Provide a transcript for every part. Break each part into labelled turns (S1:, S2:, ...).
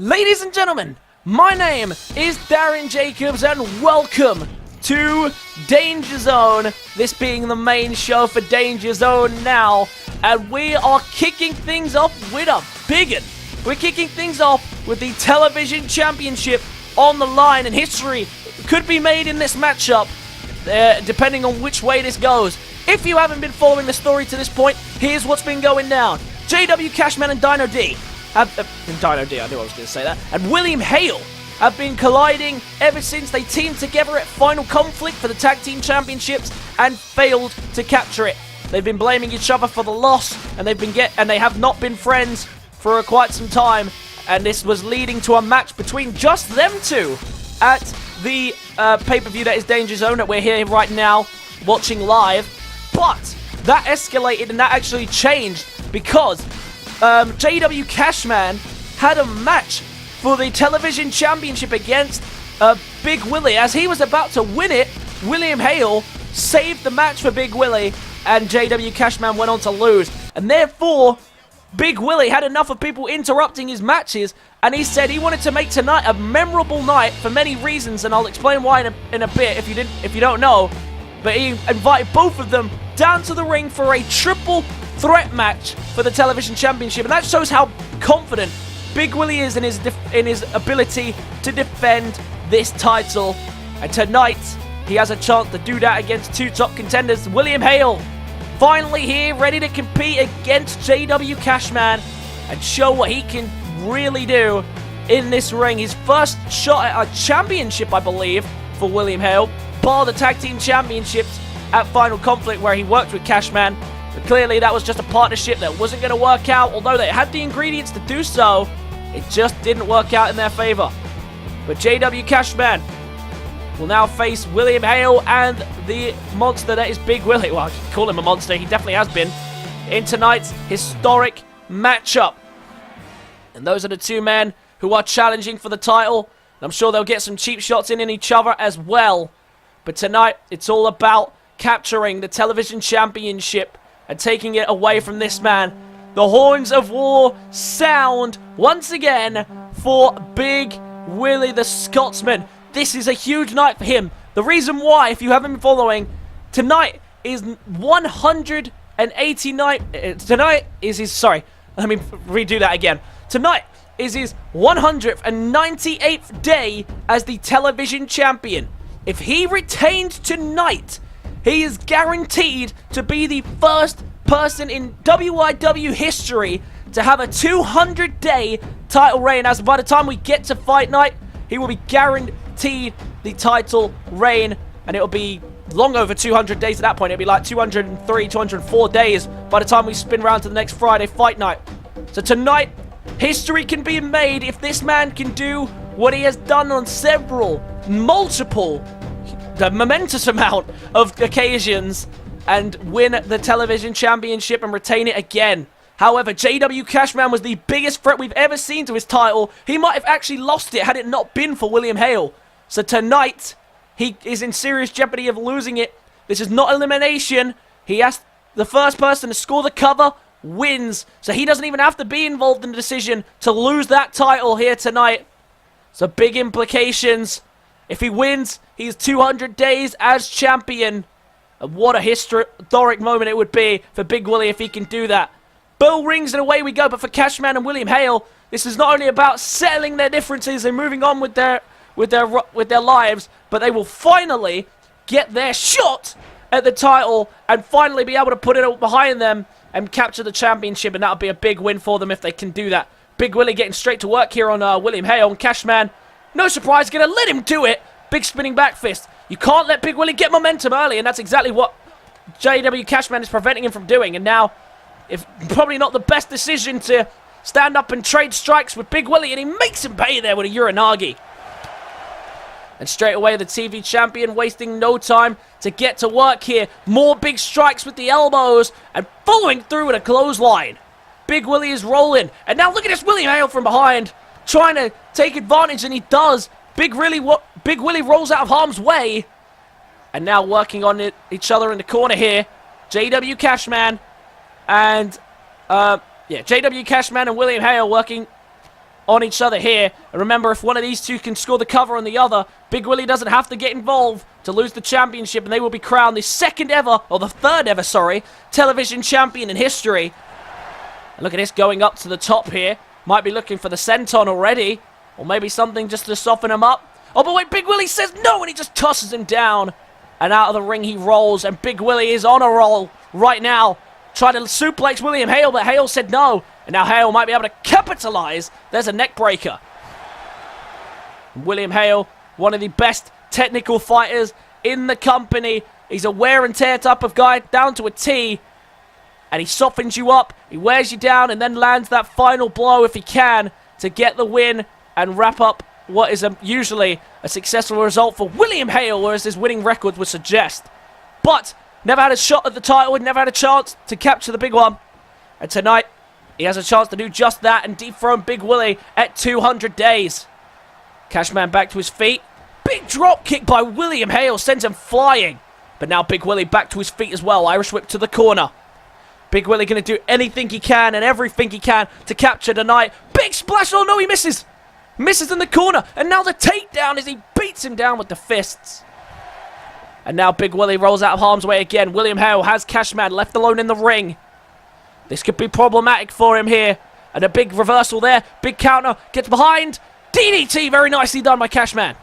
S1: Ladies and gentlemen, my name is Darren Jacobs and welcome to Dangerzone, this being the main show for Dangerzone now, and we are kicking things off with a big one. We're kicking things off with the Television Championship on the line, and history could be made in this matchup, depending on which way this goes. If you haven't been following the story to this point, here's what's been going down. JW Cashman and Dino D have... Dino D, I knew I was going to say that. And William Hale have been colliding ever since they teamed together at Final Conflict for the Tag Team Championships and failed to capture it. They've been blaming each other for the loss, and they have not been friends for quite some time. And this was leading to a match between just them two at the pay-per-view that is Dangerzone that we're here right now watching live. But that escalated and that actually changed because JW Cashman had a match for the Television Championship against Big Willie. As he was about to win it, William Hale saved the match for Big Willie, and JW Cashman went on to lose. And therefore, Big Willie had enough of people interrupting his matches, and he said he wanted to make tonight a memorable night for many reasons, and I'll explain why in a bit if you don't know. But he invited both of them down to the ring for a triple threat match for the Television Championship, and that shows how confident Big Willie is in his ability to defend this title. And tonight, he has a chance to do that against two top contenders. William Hale, finally here, ready to compete against JW Cashman and show what he can really do in this ring. His first shot at a championship, I believe, for William Hale, bar the Tag Team Championships at Final Conflict, where he worked with Cashman. But clearly, that was just a partnership that wasn't going to work out, although they had the ingredients to do so. It just didn't work out in their favor. But JW Cashman will now face William Hale and the monster that is Big Willie. Well, I can call him a monster. He definitely has been in tonight's historic matchup. And those are the two men who are challenging for the title. And I'm sure they'll get some cheap shots in each other as well. But tonight, it's all about capturing the Television Championship and taking it away from this man. The horns of war sound once again for Big Willie the Scotsman. This is a huge night for him. The reason why, if you haven't been following, tonight is 189... Tonight is his... Sorry, let me redo that again. Tonight is his 198th day as the Television Champion. If he retained tonight, he is guaranteed to be the first person in WIW history to have a 200-day title reign. As by the time we get to Fight Night, he will be guaranteed the title reign, and it'll be long over 200 days at that point. It'll be like 203, 204 days by the time we spin around to the next Friday Fight Night. So tonight, history can be made if this man can do what he has done on multiple, the momentous amount of occasions, and win the Television Championship and retain it again. However, JW Cashman was the biggest threat we've ever seen to his title. He might have actually lost it had it not been for William Hale. So tonight, he is in serious jeopardy of losing it. This is not elimination. He has the first person to score the cover wins. So he doesn't even have to be involved in the decision to lose that title here tonight. So big implications. If he wins, he's 200 days as champion. And what a historic moment it would be for Big Willie if he can do that. Bell rings and away we go. But for Cashman and William Hale, this is not only about settling their differences and moving on with their lives, but they will finally get their shot at the title and finally be able to put it behind them and capture the championship. And that'll be a big win for them if they can do that. Big Willie getting straight to work here on William Hale, and Cashman, no surprise, going to let him do it. Big spinning back fist. You can't let Big Willie get momentum early, and that's exactly what JW Cashman is preventing him from doing. And now, if probably not the best decision to stand up and trade strikes with Big Willie, and he makes him pay there with a Uranagi. And straight away, the TV champion wasting no time to get to work here. More big strikes with the elbows, and following through with a clothesline. Big Willie is rolling, and now look at this William Hale from behind, trying to take advantage, and he does. Big Willie rolls out of harm's way. And now working on each other in the corner here. JW Cashman and JW Cashman and William Hale working on each other here. And remember, if one of these two can score the cover on the other, Big Willie doesn't have to get involved to lose the championship, and they will be crowned the second ever, or the third ever, sorry, television champion in history. And look at this going up to the top here. Might be looking for the senton already, or maybe something just to soften him up. Oh, but wait, Big Willie says no, and he just tosses him down. And out of the ring he rolls, and Big Willie is on a roll right now. Trying to suplex William Hale, but Hale said no. And now Hale might be able to capitalize. There's a neck breaker. William Hale, one of the best technical fighters in the company. He's a wear and tear type of guy, down to a T. And he softens you up, he wears you down, and then lands that final blow if he can to get the win and wrap up what is usually a successful result for William Hale, whereas his winning record would suggest. But never had a shot at the title, never had a chance to capture the big one. And tonight, he has a chance to do just that and dethrone Big Willie at 200 days. Cashman back to his feet. Big drop kick by William Hale sends him flying. But now Big Willie back to his feet as well. Irish whip to the corner. Big Willie going to do anything he can and everything he can to capture tonight. Big splash. Oh no, he misses. Misses in the corner. And now the takedown as he beats him down with the fists. And now Big Willie rolls out of harm's way again. William Hale has Cashman left alone in the ring. This could be problematic for him here. And a big reversal there. Big counter. Gets behind. DDT. Very nicely done by Cashman.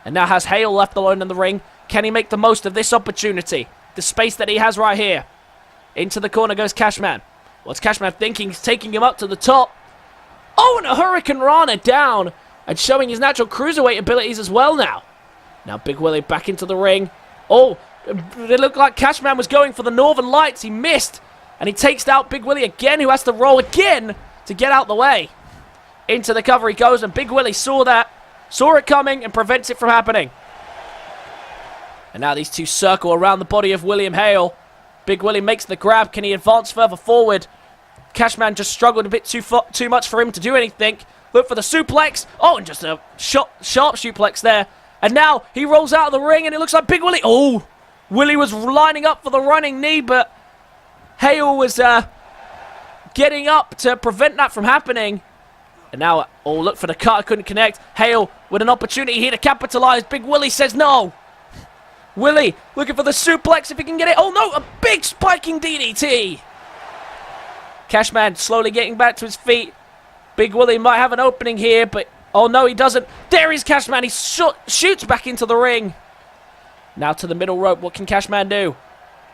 S1: And now has Hale left alone in the ring. Can he make the most of this opportunity? The space that he has right here. Into the corner goes Cashman. What's Cashman thinking? He's taking him up to the top. Oh, and a Hurricane Rana down. And showing his natural cruiserweight abilities as well now. Now Big Willie back into the ring. Oh, it looked like Cashman was going for the Northern Lights. He missed. And he takes out Big Willie again, who has to roll again to get out the way. Into the cover he goes, and Big Willie saw that. Saw it coming and prevents it from happening. And now these two circle around the body of William Hale. Big Willie makes the grab. Can he advance further forward? Cashman just struggled a bit too much for him to do anything. Look for the suplex. Oh, and just a sharp suplex there. And now he rolls out of the ring, and it looks like Big Willie. Oh, Willie was lining up for the running knee, but Hale was getting up to prevent that from happening. And now, oh, look for the cutter, couldn't connect. Hale with an opportunity here to capitalize. Big Willie says no. Willie looking for the suplex if he can get it. Oh no, a big spiking DDT. Cashman slowly getting back to his feet. Big Willie might have an opening here, but oh no, he doesn't. There is Cashman. He shoots back into the ring. Now to the middle rope. What can Cashman do?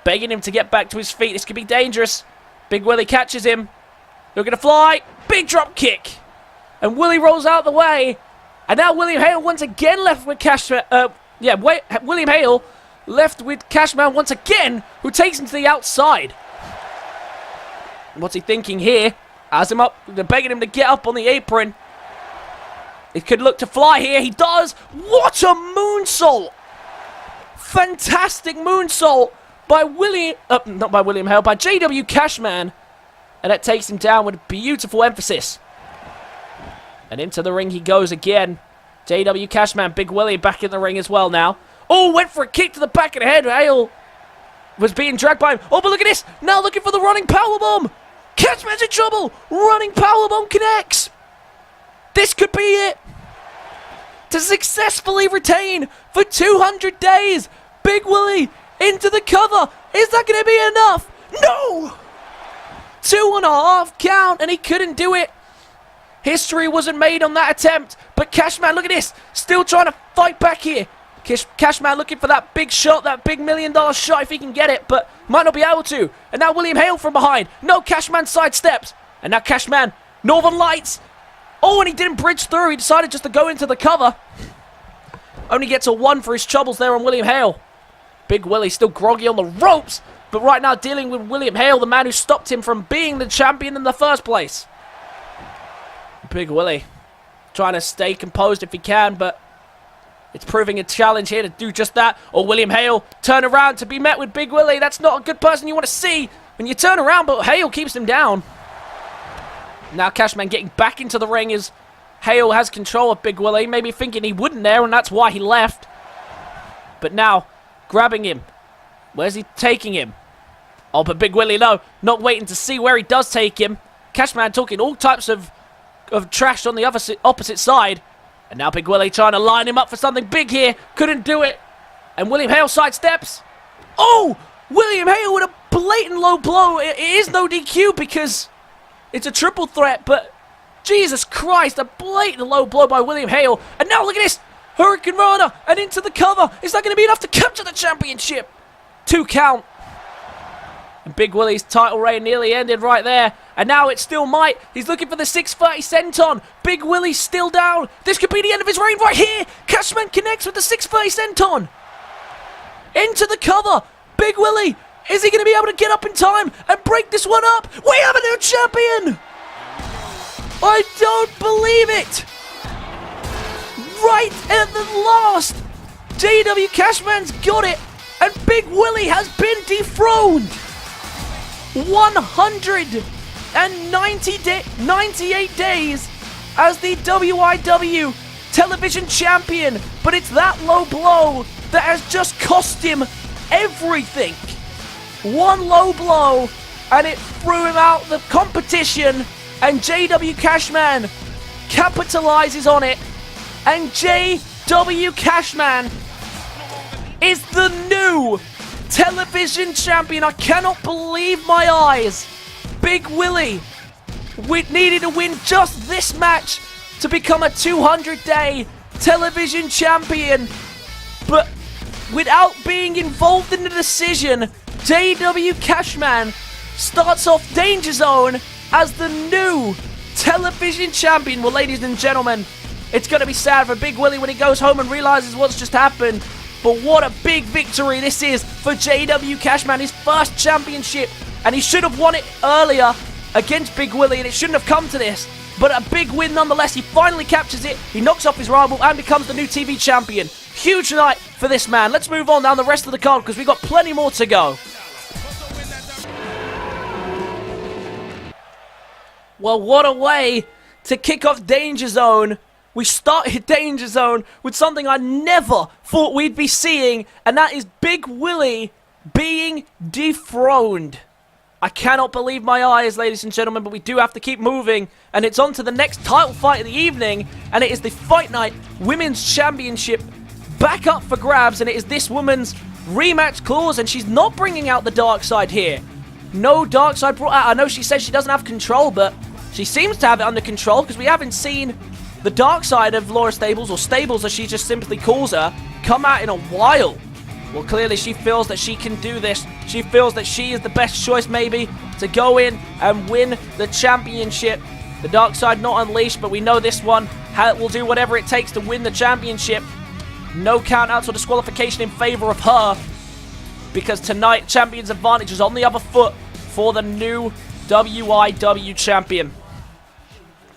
S1: Begging him to get back to his feet. This could be dangerous. Big Willie catches him. Looking to fly. Big drop kick. And Willie rolls out the way. And now William Hale once again left with Cashman. William Hale left with Cashman once again, who takes him to the outside. What's he thinking here? Has him up. They're begging him to get up on the apron. He could look to fly here. He does. What a moonsault! Fantastic moonsault by not by William Hale, by JW Cashman. And that takes him down with beautiful emphasis. And into the ring he goes again. JW Cashman, Big Willie back in the ring as well now. Oh, went for a kick to the back of the head. Hale was being dragged by him. Oh, but look at this. Now looking for the running powerbomb. Cashman's in trouble. Running powerbomb connects. This could be it. To successfully retain for 200 days. Big Willie into the cover. Is that going to be enough? No. 2.5 count, and he couldn't do it. History wasn't made on that attempt. But Cashman, look at this. Still trying to fight back here. Cashman looking for that big shot, that big $1 million shot if he can get it, but might not be able to. And now William Hale from behind. No, Cashman sidesteps. And now Cashman, Northern Lights. Oh, and he didn't bridge through. He decided just to go into the cover. Only gets a 1 for his troubles there on William Hale. Big Willie still groggy on the ropes, but right now dealing with William Hale, the man who stopped him from being the champion in the first place. Big Willie trying to stay composed if he can, but it's proving a challenge here to do just that. Or William Hale turn around to be met with Big Willie. That's not a good person you want to see when you turn around, but Hale keeps him down. Now Cashman getting back into the ring as Hale has control of Big Willie, maybe thinking he wouldn't there, and that's why he left. But now, grabbing him. Where's he taking him? Oh, but Big Willie, no, not waiting to see where he does take him. Cashman talking all types of of trash on the opposite side. And now Big Willie trying to line him up for something big here. Couldn't do it. And William Hale sidesteps. Oh! William Hale with a blatant low blow. It is no DQ because it's a triple threat, but Jesus Christ, a blatant low blow by William Hale. And now look at this. Hurricane Rana and into the cover. Is that going to be enough to capture the championship? 2 count. And Big Willie's title reign nearly ended right there. And now it's still Might. He's looking for the 630 senton. Big Willie's still down. This could be the end of his reign right here. Cashman connects with the 630 senton. Into the cover. Big Willie. Is he going to be able to get up in time and break this one up? We have a new champion. I don't believe it. Right at the last. JW Cashman's got it. And Big Willie has been dethroned. 198 days as the WIW television champion. But it's that low blow that has just cost him everything. One low blow and it threw him out the competition. And JW Cashman capitalizes on it. And JW Cashman is the new television champion. I cannot believe my eyes. Big Willie needed to win just this match to become a 200-day television champion. But without being involved in the decision, JW Cashman starts off Dangerzone as the new television champion. Well, ladies and gentlemen, it's going to be sad for Big Willie when he goes home and realizes what's just happened. But what a big victory this is for JW Cashman, his first championship. And he should have won it earlier against Big Willie, and it shouldn't have come to this. But a big win nonetheless. He finally captures it. He knocks off his rival and becomes the new TV champion. Huge night for this man. Let's move on down the rest of the card because we've got plenty more to go. Well, what a way to kick off Dangerzone. We started Dangerzone with something I never thought we'd be seeing, and that is Big Willie being dethroned. I cannot believe my eyes, ladies and gentlemen, but we do have to keep moving, and it's on to the next title fight of the evening, and it is the Fight Night Women's Championship back up for grabs, and it is this woman's rematch clause, and she's not bringing out the dark side here. No dark side brought out. I know she says she doesn't have control, but she seems to have it under control because we haven't seen the dark side of Laura Stables, or Stables as she just simply calls her, come out in a while. Well, clearly she feels that she can do this. She feels that she is the best choice maybe to go in and win the championship. The dark side not unleashed, but we know this one will do whatever it takes to win the championship. No countouts or disqualification in favor of her, because tonight champion's advantage is on the other foot for the new WIW champion.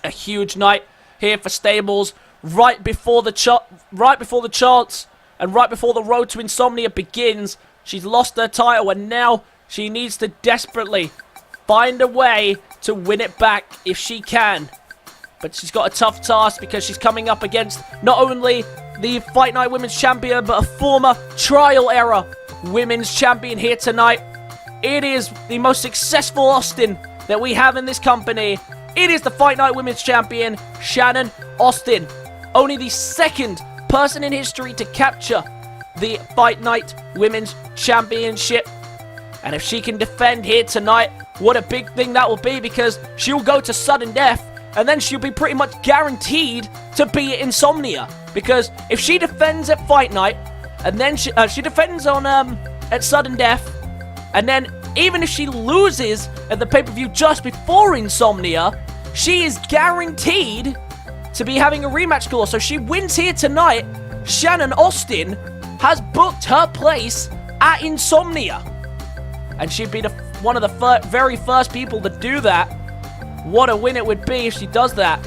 S1: A huge night here for Stables, right before the chance and right before the road to Insomnia begins. She's lost her title and now she needs to desperately find a way to win it back if she can. But she's got a tough task because she's coming up against not only the Fight Night Women's Champion, but a former Trial Era Women's Champion here tonight. It is the most successful Austin that we have in this company. It is the Fight Night Women's Champion, Shannon Austin. Only the second person in history to capture the Fight Night Women's Championship. And if she can defend here tonight, what a big thing that will be, because she'll go to sudden death and then she'll be pretty much guaranteed to be at Insomnia. Because if she defends at Fight Night and then she defends on at sudden death, and then even if she loses at the pay-per-view just before Insomnia, she is guaranteed to be having a rematch clause. So she wins here tonight. Shannon Austin has booked her place at Insomnia. And she'd be one of the very first people to do that. What a win it would be if she does that.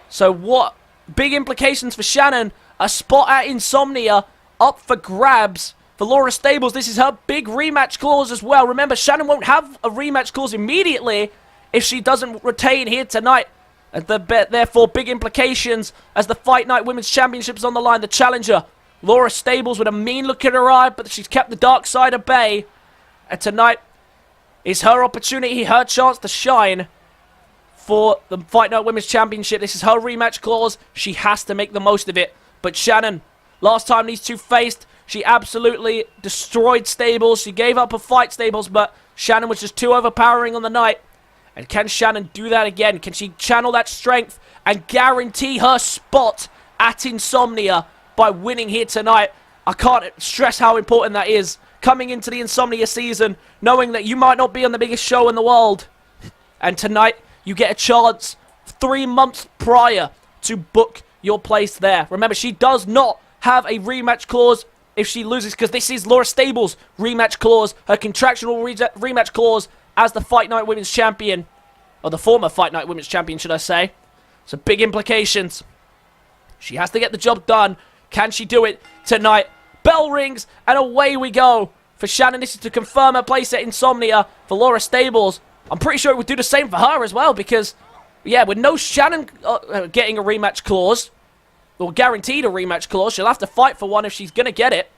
S1: So what big implications for Shannon. A spot at Insomnia up for grabs. For Laura Stables, this is her big rematch clause as well. Remember, Shannon won't have a rematch clause immediately if she doesn't retain here tonight. And therefore, big implications as the Fight Night Women's Championship is on the line. The challenger, Laura Stables, with a mean look in her eye, but she's kept the dark side at bay. And tonight is her opportunity, her chance to shine. for the Fight Night Women's Championship. This is her rematch clause. She has to make the most of it. But Shannon, last time these two faced, she absolutely destroyed Stables. She gave up a fight, Stables, but Shannon was just too overpowering on the night. And can Shannon do that again? Can she channel that strength and guarantee her spot at Insomnia by winning here tonight? I can't stress how important that is. Coming into the Insomnia season, knowing that you might not be on the biggest show in the world. And tonight, you get a chance 3 months prior to book your place there. Remember, she does not have a rematch clause if she loses, because this is Laura Stables' rematch clause, her contractual rematch clause as the Fight Night Women's Champion, or the former Fight Night Women's Champion, should I say. So big implications. She has to get the job done. Can she do it tonight? Bell rings, and away we go. For Shannon, this is to confirm her place at Insomnia. For Laura Stables, I'm pretty sure it would do the same for her as well, because, yeah, with no Shannon getting a rematch clause, or guaranteed a rematch clause, she'll have to fight for one if she's going to get it.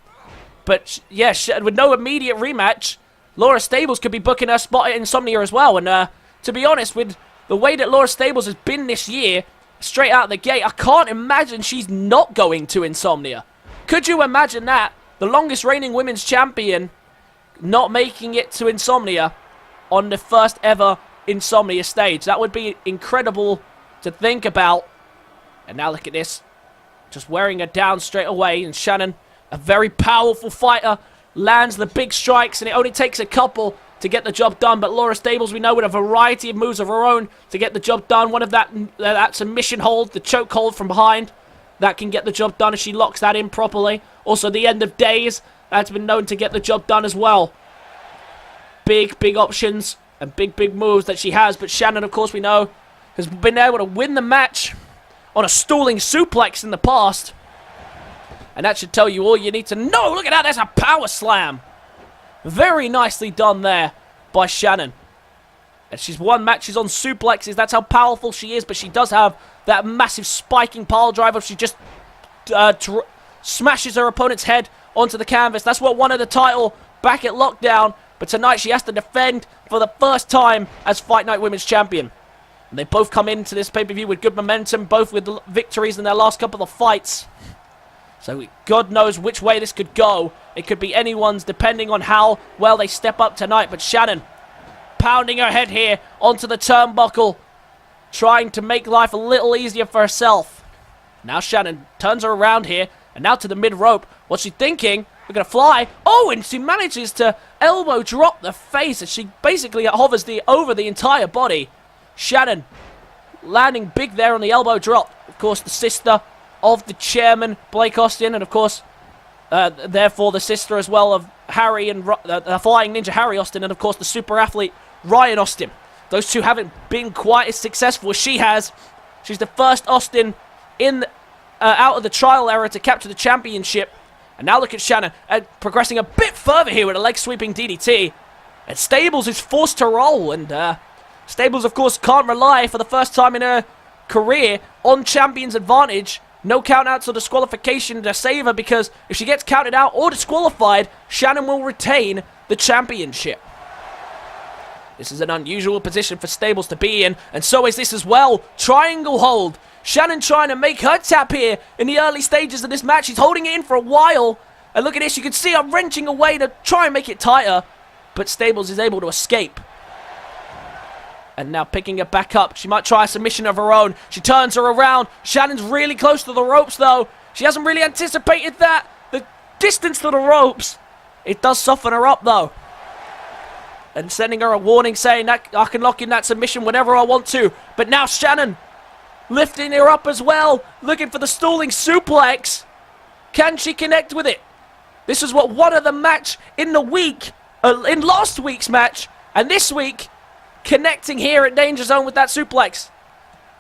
S1: But, yeah, with no immediate rematch, Laura Stables could be booking her spot at Insomnia as well. And, to be honest, with the way that Laura Stables has been this year, straight out of the gate, I can't imagine she's not going to Insomnia. Could you imagine that? The longest reigning women's champion not making it to Insomnia on the first ever Insomnia stage. That would be incredible to think about. And now look at this. Just wearing her down straight away. And Shannon, a very powerful fighter, lands the big strikes. And it only takes a couple to get the job done. But Laura Stables, we know, with a variety of moves of her own to get the job done. One of that submission hold, the choke hold from behind. That can get the job done if she locks that in properly. Also, the end of days, that's been known to get the job done as well. Big options and big moves that she has. But Shannon, of course, we know, has been able to win the match on a stalling suplex in the past. And that should tell you all you need to know. Look at that, there's a power slam. Very nicely done there by Shannon. And she's won matches on suplexes. That's how powerful she is. But she does have that massive spiking pile driver. She just smashes her opponent's head onto the canvas. That's what won her the title back at Lockdown. But tonight she has to defend for the first time as Fight Night Women's Champion. And they both come into this pay-per-view with good momentum, both with victories in their last couple of fights. So God knows which way this could go. It could be anyone's depending on how well they step up tonight. But Shannon pounding her head here onto the turnbuckle, trying to make life a little easier for herself. Now Shannon turns her around here, and now to the mid-rope. What's she thinking? We're going to fly. Oh, and she manages to elbow drop the face as she basically hovers over the entire body. Shannon landing big there on the elbow drop. Of course, the sister of the chairman, Blake Austin, and of course, therefore the sister as well of Harry and Flying Ninja Harry Austin, and of course the super athlete Ryan Austin. Those two haven't been quite as successful as she has. She's the first Austin in out of the trial era to capture the championship. And now look at Shannon progressing a bit further here with a leg sweeping DDT. And Stables is forced to roll, and Stables, of course, can't rely for the first time in her career on champion's advantage. No countouts or disqualification to save her, because if she gets counted out or disqualified, Shannon will retain the championship. This is an unusual position for Stables to be in, and so is this as well. Triangle hold. Shannon trying to make her tap here in the early stages of this match. She's holding it in for a while. And look at this. You can see her wrenching away to try and make it tighter. But Stables is able to escape. And now picking her back up. She might try a submission of her own. She turns her around. Shannon's really close to the ropes, though. She hasn't really anticipated that. The distance to the ropes. It does soften her up, though. And sending her a warning saying that I can lock in that submission whenever I want to. But now Shannon lifting her up as well. Looking for the stalling suplex. Can she connect with it? This is what won her the match in the week. In last week's match. And this week, connecting here at Dangerzone with that suplex.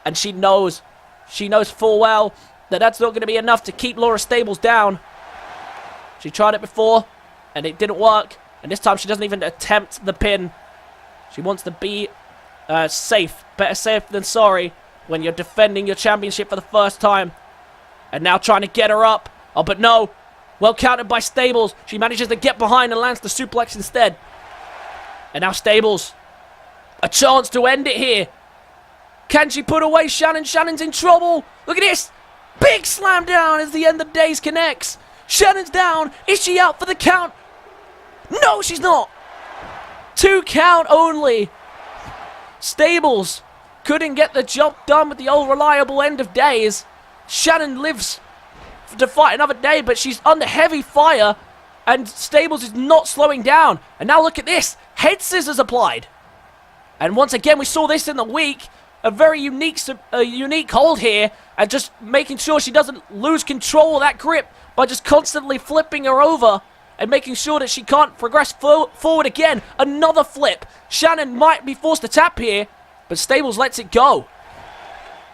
S1: And she knows full well that that's not going to be enough to keep Laura Stables down. She tried it before, and it didn't work. And this time she doesn't even attempt the pin. She wants to be safe. Better safe than sorry when you're defending your championship for the first time. And now trying to get her up. Oh, but no. Well countered by Stables. She manages to get behind and lands the suplex instead. And now Stables. A chance to end it here. Can she put away Shannon? Shannon's in trouble. Look at this. Big slam down as the end of days connects. Shannon's down. Is she out for the count? No, she's not. 2 count only. Stables couldn't get the job done with the old reliable end of days. Shannon lives to fight another day, but she's under heavy fire, and Stables is not slowing down. And now look at this. Head scissors applied. And once again, we saw this in the week. A very unique hold here, and just making sure she doesn't lose control of that grip by just constantly flipping her over and making sure that she can't progress forward again. Another flip. Shannon might be forced to tap here, but Stables lets it go.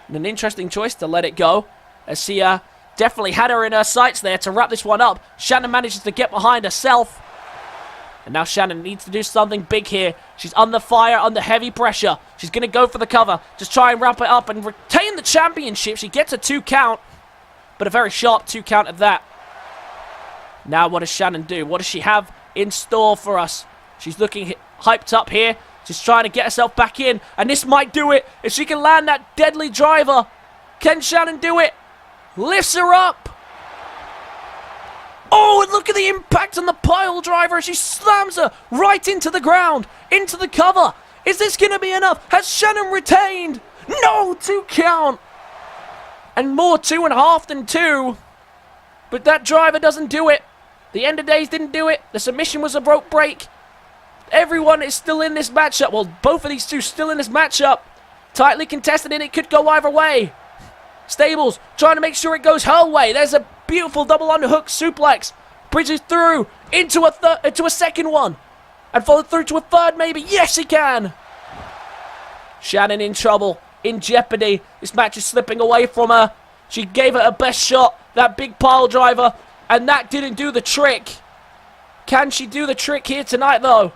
S1: And an interesting choice to let it go, as she definitely had her in her sights there to wrap this one up. Shannon manages to get behind herself. And now Shannon needs to do something big here. She's under fire, under heavy pressure. She's going to go for the cover. Just try and wrap it up and retain the championship. She gets a 2 count, but a very sharp 2 count at that. Now what does Shannon do? What does she have in store for us? She's looking hyped up here. She's trying to get herself back in, and this might do it. If she can land that deadly driver, can Shannon do it? Lifts her up. Oh, and look at the impact on the pile driver. She slams her right into the ground, into the cover. Is this going to be enough? Has Shannon retained? No, 2 count. And more 2.5 than 2. But that driver doesn't do it. The end of days didn't do it. The submission was a rope break. Everyone is still in this matchup. Well, both of these two still in this matchup. Tightly contested, and it could go either way. Stables trying to make sure it goes her way. There's a beautiful double underhook suplex. Bridges through into a second one. And followed through to a third maybe. Yes, he can. Shannon in trouble. In jeopardy. This match is slipping away from her. She gave it her best shot. That big pile driver. And that didn't do the trick. Can she do the trick here tonight though?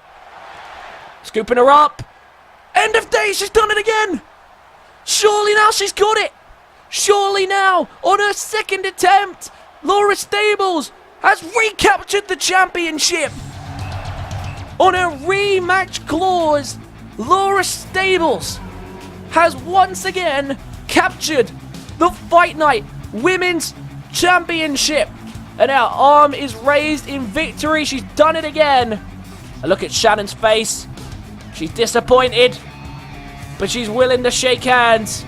S1: Scooping her up. End of day. She's done it again. Surely now she's got it. Surely now, on her second attempt, Laura Stables has recaptured the championship. On her rematch clause, Laura Stables has once again captured the Fight Night Women's Championship. And her arm is raised in victory. She's done it again. And look at Shannon's face. She's disappointed, but she's willing to shake hands.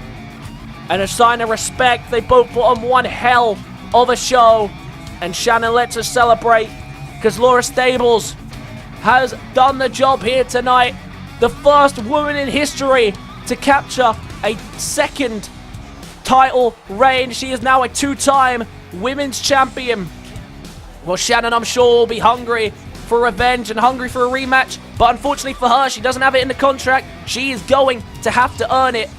S1: And a sign of respect, they both put on one hell of a show. And Shannon lets us celebrate, because Laura Stables has done the job here tonight. The first woman in history to capture a second title reign. She is now a 2-time women's champion. Well, Shannon, I'm sure, will be hungry for revenge and hungry for a rematch. But unfortunately for her, she doesn't have it in the contract. She is going to have to earn it.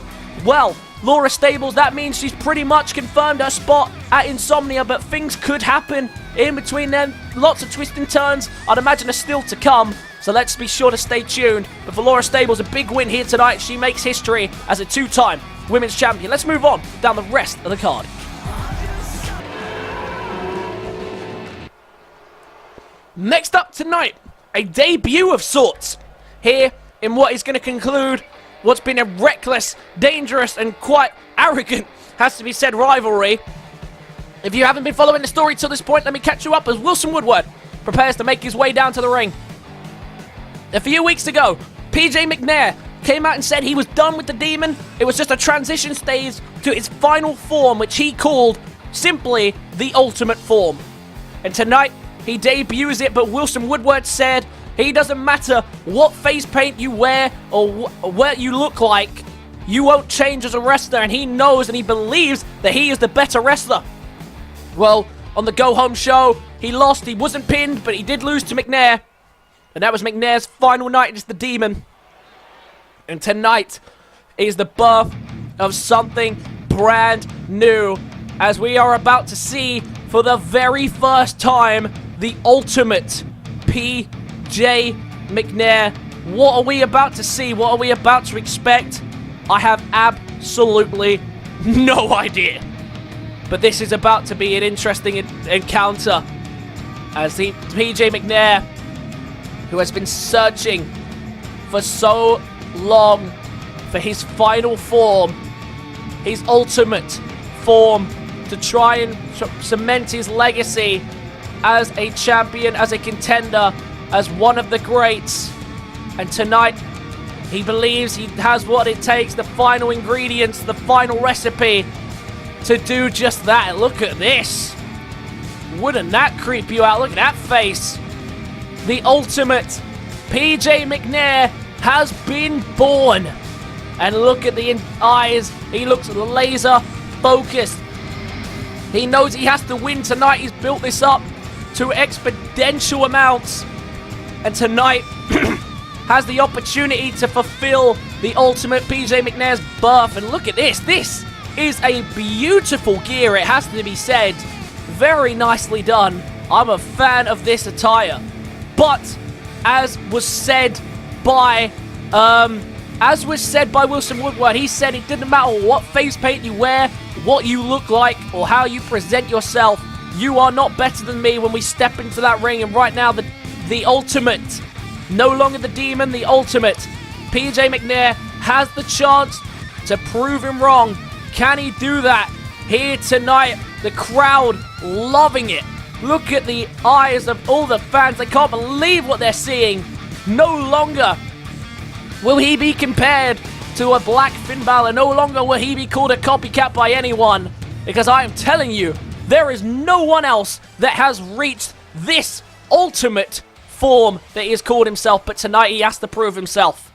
S1: Well, Laura Stables, that means she's pretty much confirmed her spot at Insomnia, but things could happen in between them. Lots of twists and turns, I'd imagine, are still to come, so let's be sure to stay tuned. But for Laura Stables, a big win here tonight. She makes history as a 2-time women's champion. Let's move on down the rest of the card. Next up tonight, a debut of sorts here in what is going to conclude what's been a reckless, dangerous, and quite arrogant, has to be said, rivalry. If you haven't been following the story till this point, let me catch you up as Woodward prepares to make his way down to the ring. A few weeks ago, PJ McNair came out and said he was done with the Demon. It was just a transition stage to its final form, which he called simply the Ultimate Form. And tonight, he debuts it, but Woodward said he doesn't matter what face paint you wear or what you look like, you won't change as a wrestler, and he knows and he believes that he is the better wrestler. Well, on the go-home show, he lost. He wasn't pinned, but he did lose to McNair. And that was McNair's final night as the Demon. And tonight is the birth of something brand new, as we are about to see for the very first time the ultimate PJ McNair. What are we about to see? What are we about to expect? I have absolutely no idea. But this is about to be an interesting encounter, as the PJ McNair, who has been searching for so long for his final form, his ultimate form, to try and cement his legacy as a champion, as a contender, as one of the greats. And tonight, he believes he has what it takes, the final ingredients, the final recipe to do just that. Look at this. Wouldn't that creep you out? Look at that face. The ultimate PJ McNair has been born. And look at the eyes. He looks laser focused. He knows he has to win tonight. He's built this up to exponential amounts. And tonight has the opportunity to fulfill the ultimate PJ McNair's birth. And look at this. This is a beautiful gear, it has to be said. Very nicely done. I'm a fan of this attire. But as was said by Wilson Woodward, he said it didn't matter what face paint you wear, what you look like, or how you present yourself. You are not better than me when we step into that ring. And right now, the ultimate, no longer the demon, the ultimate, PJ McNair has the chance to prove him wrong. Can he do that here tonight? The crowd loving it. Look at the eyes of all the fans. They can't believe what they're seeing. No longer will he be compared to a Black Finn Balor. No longer will he be called a copycat by anyone. Because I am telling you, there is no one else that has reached this ultimate form that he has called himself. But tonight he has to prove himself.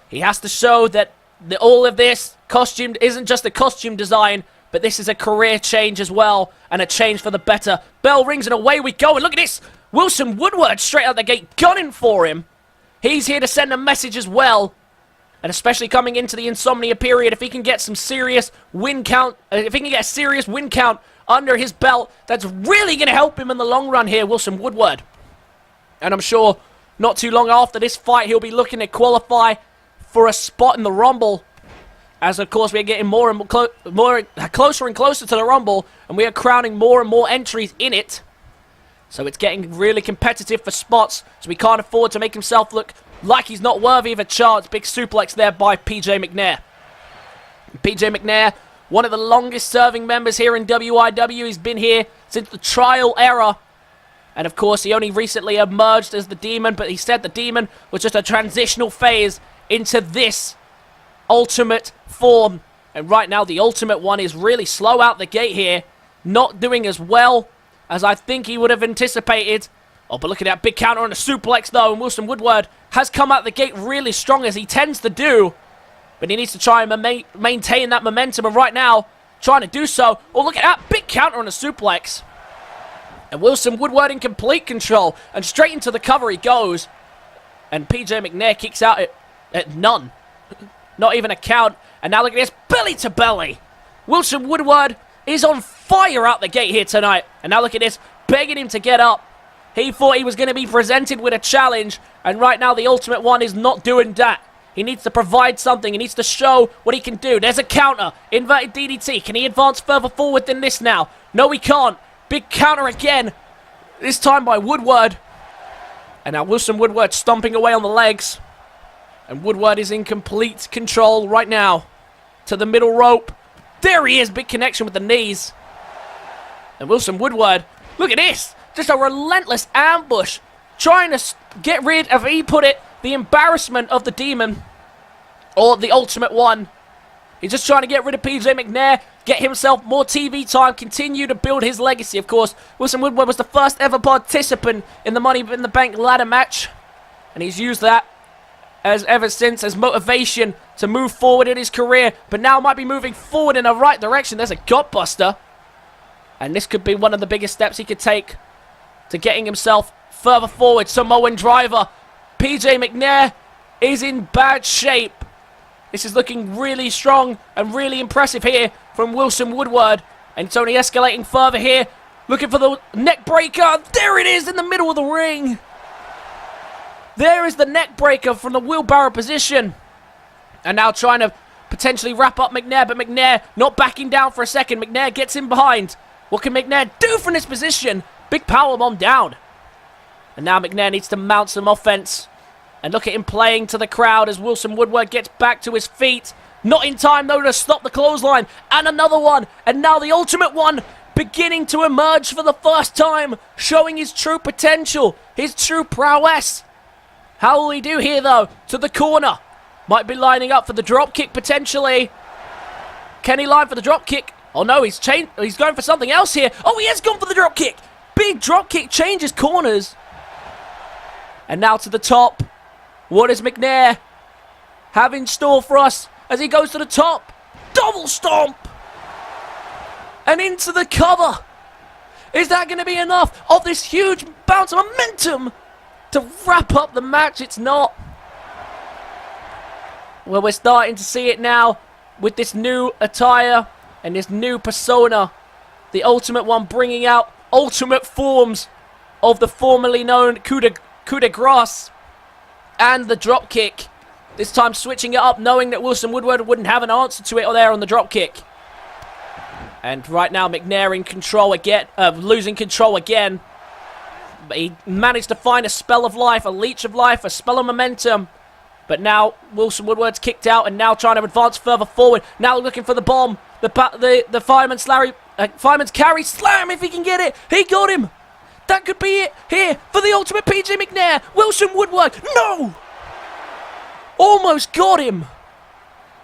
S1: He has to show that all of this costume isn't just a costume design, but this is a career change as well, and a change for the better. Bell rings and away we go, and look at this! Wilson Woodward straight out the gate, gunning for him. He's here to send a message as well, and especially coming into the Insomnia period, if he can get some serious win count, if he can get a serious win count under his belt, that's really going to help him in the long run here, Wilson Woodward. And I'm sure not too long after this fight, he'll be looking to qualify for a spot in the Rumble. As, of course, we're getting more and closer and closer to the Rumble, and we are crowning more and more entries in it. So it's getting really competitive for spots, so we can't afford to make himself look like he's not worthy of a chance. Big suplex there by PJ McNair. PJ McNair, one of the longest-serving members here in WIW. He's been here since the trial era. And, of course, he only recently emerged as the Demon, but he said the Demon was just a transitional phase into this ultimate form. And right now the ultimate one is really slow out the gate here, not doing as well as I think he would have anticipated. Oh, but look at that big counter on the suplex though, and Wilson Woodward has come out the gate really strong, as he tends to do, but he needs to try and maintain that momentum, and right now trying to do so. Oh, look at that big counter on the suplex, and Wilson Woodward in complete control, and straight into the cover he goes, and PJ McNair kicks out at none. Not even a count. And now look at this, belly to belly. Wilson Woodward is on fire out the gate here tonight. And now look at this, begging him to get up. He thought he was going to be presented with a challenge. And right now the Ultimate One is not doing that. He needs to provide something. He needs to show what he can do. There's a counter. Inverted DDT. Can he advance further forward than this now? No, he can't. Big counter again. This time by Woodward. And now Wilson Woodward stomping away on the legs. And Woodward is in complete control right now. To the middle rope. There he is. Big connection with the knees. And Wilson Woodward. Look at this. Just a relentless ambush. Trying to get rid of, he put it, the embarrassment of the Demon. Or the Ultimate One. He's just trying to get rid of PJ McNair. Get himself more TV time. Continue to build his legacy, of course. Wilson Woodward was the first ever participant in the Money in the Bank ladder match. And he's used that ever since as motivation to move forward in his career, but now might be moving forward in the right direction. There's a gutbuster, and this could be one of the biggest steps he could take to getting himself further forward. Samoan driver. PJ McNair is in bad shape. This is looking really strong and really impressive here from Wilson Woodward, and it's only escalating further here. Looking for the neck breaker. There it is in the middle of the ring. There is the neck breaker from the wheelbarrow position. And now trying to potentially wrap up McNair, but McNair not backing down for a second. McNair gets in behind. What can McNair do from this position? Big powerbomb down. And now McNair needs to mount some offense And look at him playing to the crowd as Wilson Woodward gets back to his feet. Not in time, though, to stop the clothesline. And another one. And now the ultimate one beginning to emerge for the first time, showing his true potential, his true prowess. How will he do here, though? To the corner. Might be lining up for the drop kick, potentially. Can he line for the drop kick? Oh, no, he's going for something else here. Oh, he has gone for the drop kick. Big drop kick changes corners. And now to the top. What does McNair have in store for us as he goes to the top? Double stomp! And into the cover. Is that going to be enough of this huge bounce of momentum to wrap up the match? It's not. Well, we're starting to see it now with this new attire and this new persona. The Ultimate One bringing out ultimate forms of the formerly known coup de grace and the drop kick. This time switching it up, knowing that Wilson Woodward wouldn't have an answer to it there on the drop kick. And right now McNair in control again, losing control again. But he managed to find a spell of life, a leech of life, a spell of momentum. But now Wilson Woodward's kicked out and now trying to advance further forward. Now looking for the bomb. The fireman's carry slam if he can get it. He got him. That could be it here for the ultimate PJ McNair. Wilson Woodward. No! Almost got him.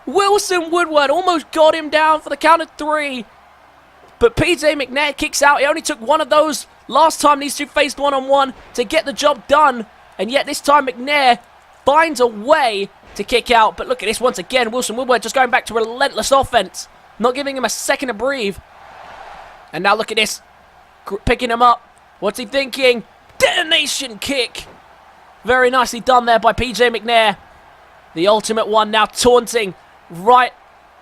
S1: Wilson Woodward almost got him down for the count of 3. But PJ McNair kicks out. It only took one of those last time these two faced one-on-one to get the job done. And yet this time McNair finds a way to kick out. But look at this once again. Wilson Woodward just going back to relentless offense. Not giving him a second to breathe. And now look at this. Picking him up. What's he thinking? Detonation kick. Very nicely done there by PJ McNair. The Ultimate One now taunting right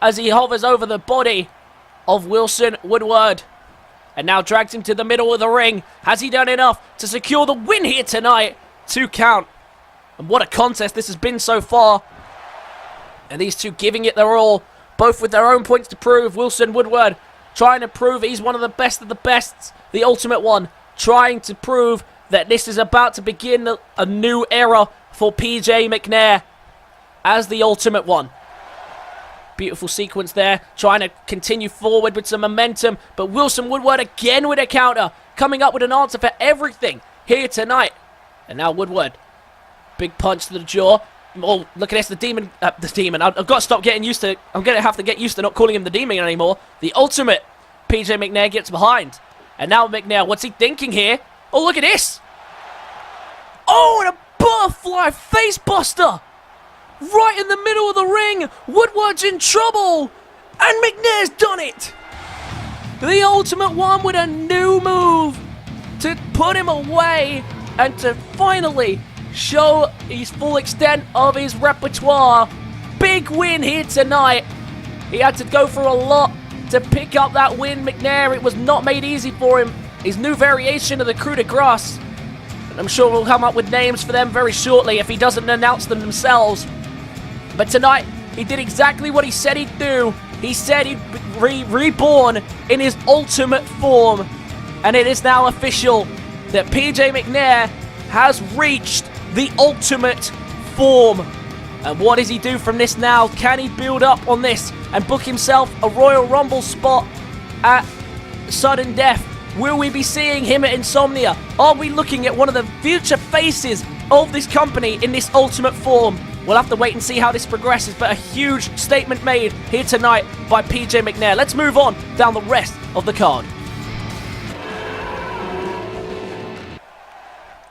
S1: as he hovers over the body of Wilson Woodward. And now drags him to the middle of the ring. Has he done enough to secure the win here tonight? 2 count. And what a contest this has been so far. And these two giving it their all. Both with their own points to prove. Wilson Woodward trying to prove he's one of the best of the best. The Ultimate One trying to prove that this is about to begin a new era for PJ McNair as the Ultimate One. Beautiful sequence there, trying to continue forward with some momentum, but Wilson Woodward again with a counter, coming up with an answer for everything here tonight. And now Woodward, big punch to the jaw. Oh, look at this, the demon. I've got to stop getting used to, I'm going to have to get used to not calling him the demon anymore. The ultimate PJ McNair gets behind. And now McNair, what's he thinking here? Oh, look at this. Oh, and a butterfly face buster. Right in the middle of the ring. Woodward's in trouble. And McNair's done it. The Ultimate One with a new move to put him away and to finally show his full extent of his repertoire. Big win here tonight. He had to go for a lot to pick up that win. McNair, it was not made easy for him. His new variation of the coup de grace. And I'm sure we'll come up with names for them very shortly if he doesn't announce them themselves. But tonight, he did exactly what he said he'd do. He said he'd be reborn in his ultimate form. And it is now official that PJ McNair has reached the ultimate form. And what does he do from this now? Can he build up on this and book himself a Royal Rumble spot at Sudden Death? Will we be seeing him at Insomnia? Are we looking at one of the future faces of this company in this ultimate form? We'll have to wait and see how this progresses, but a huge statement made here tonight by PJ McNair. Let's move on down the rest of the card.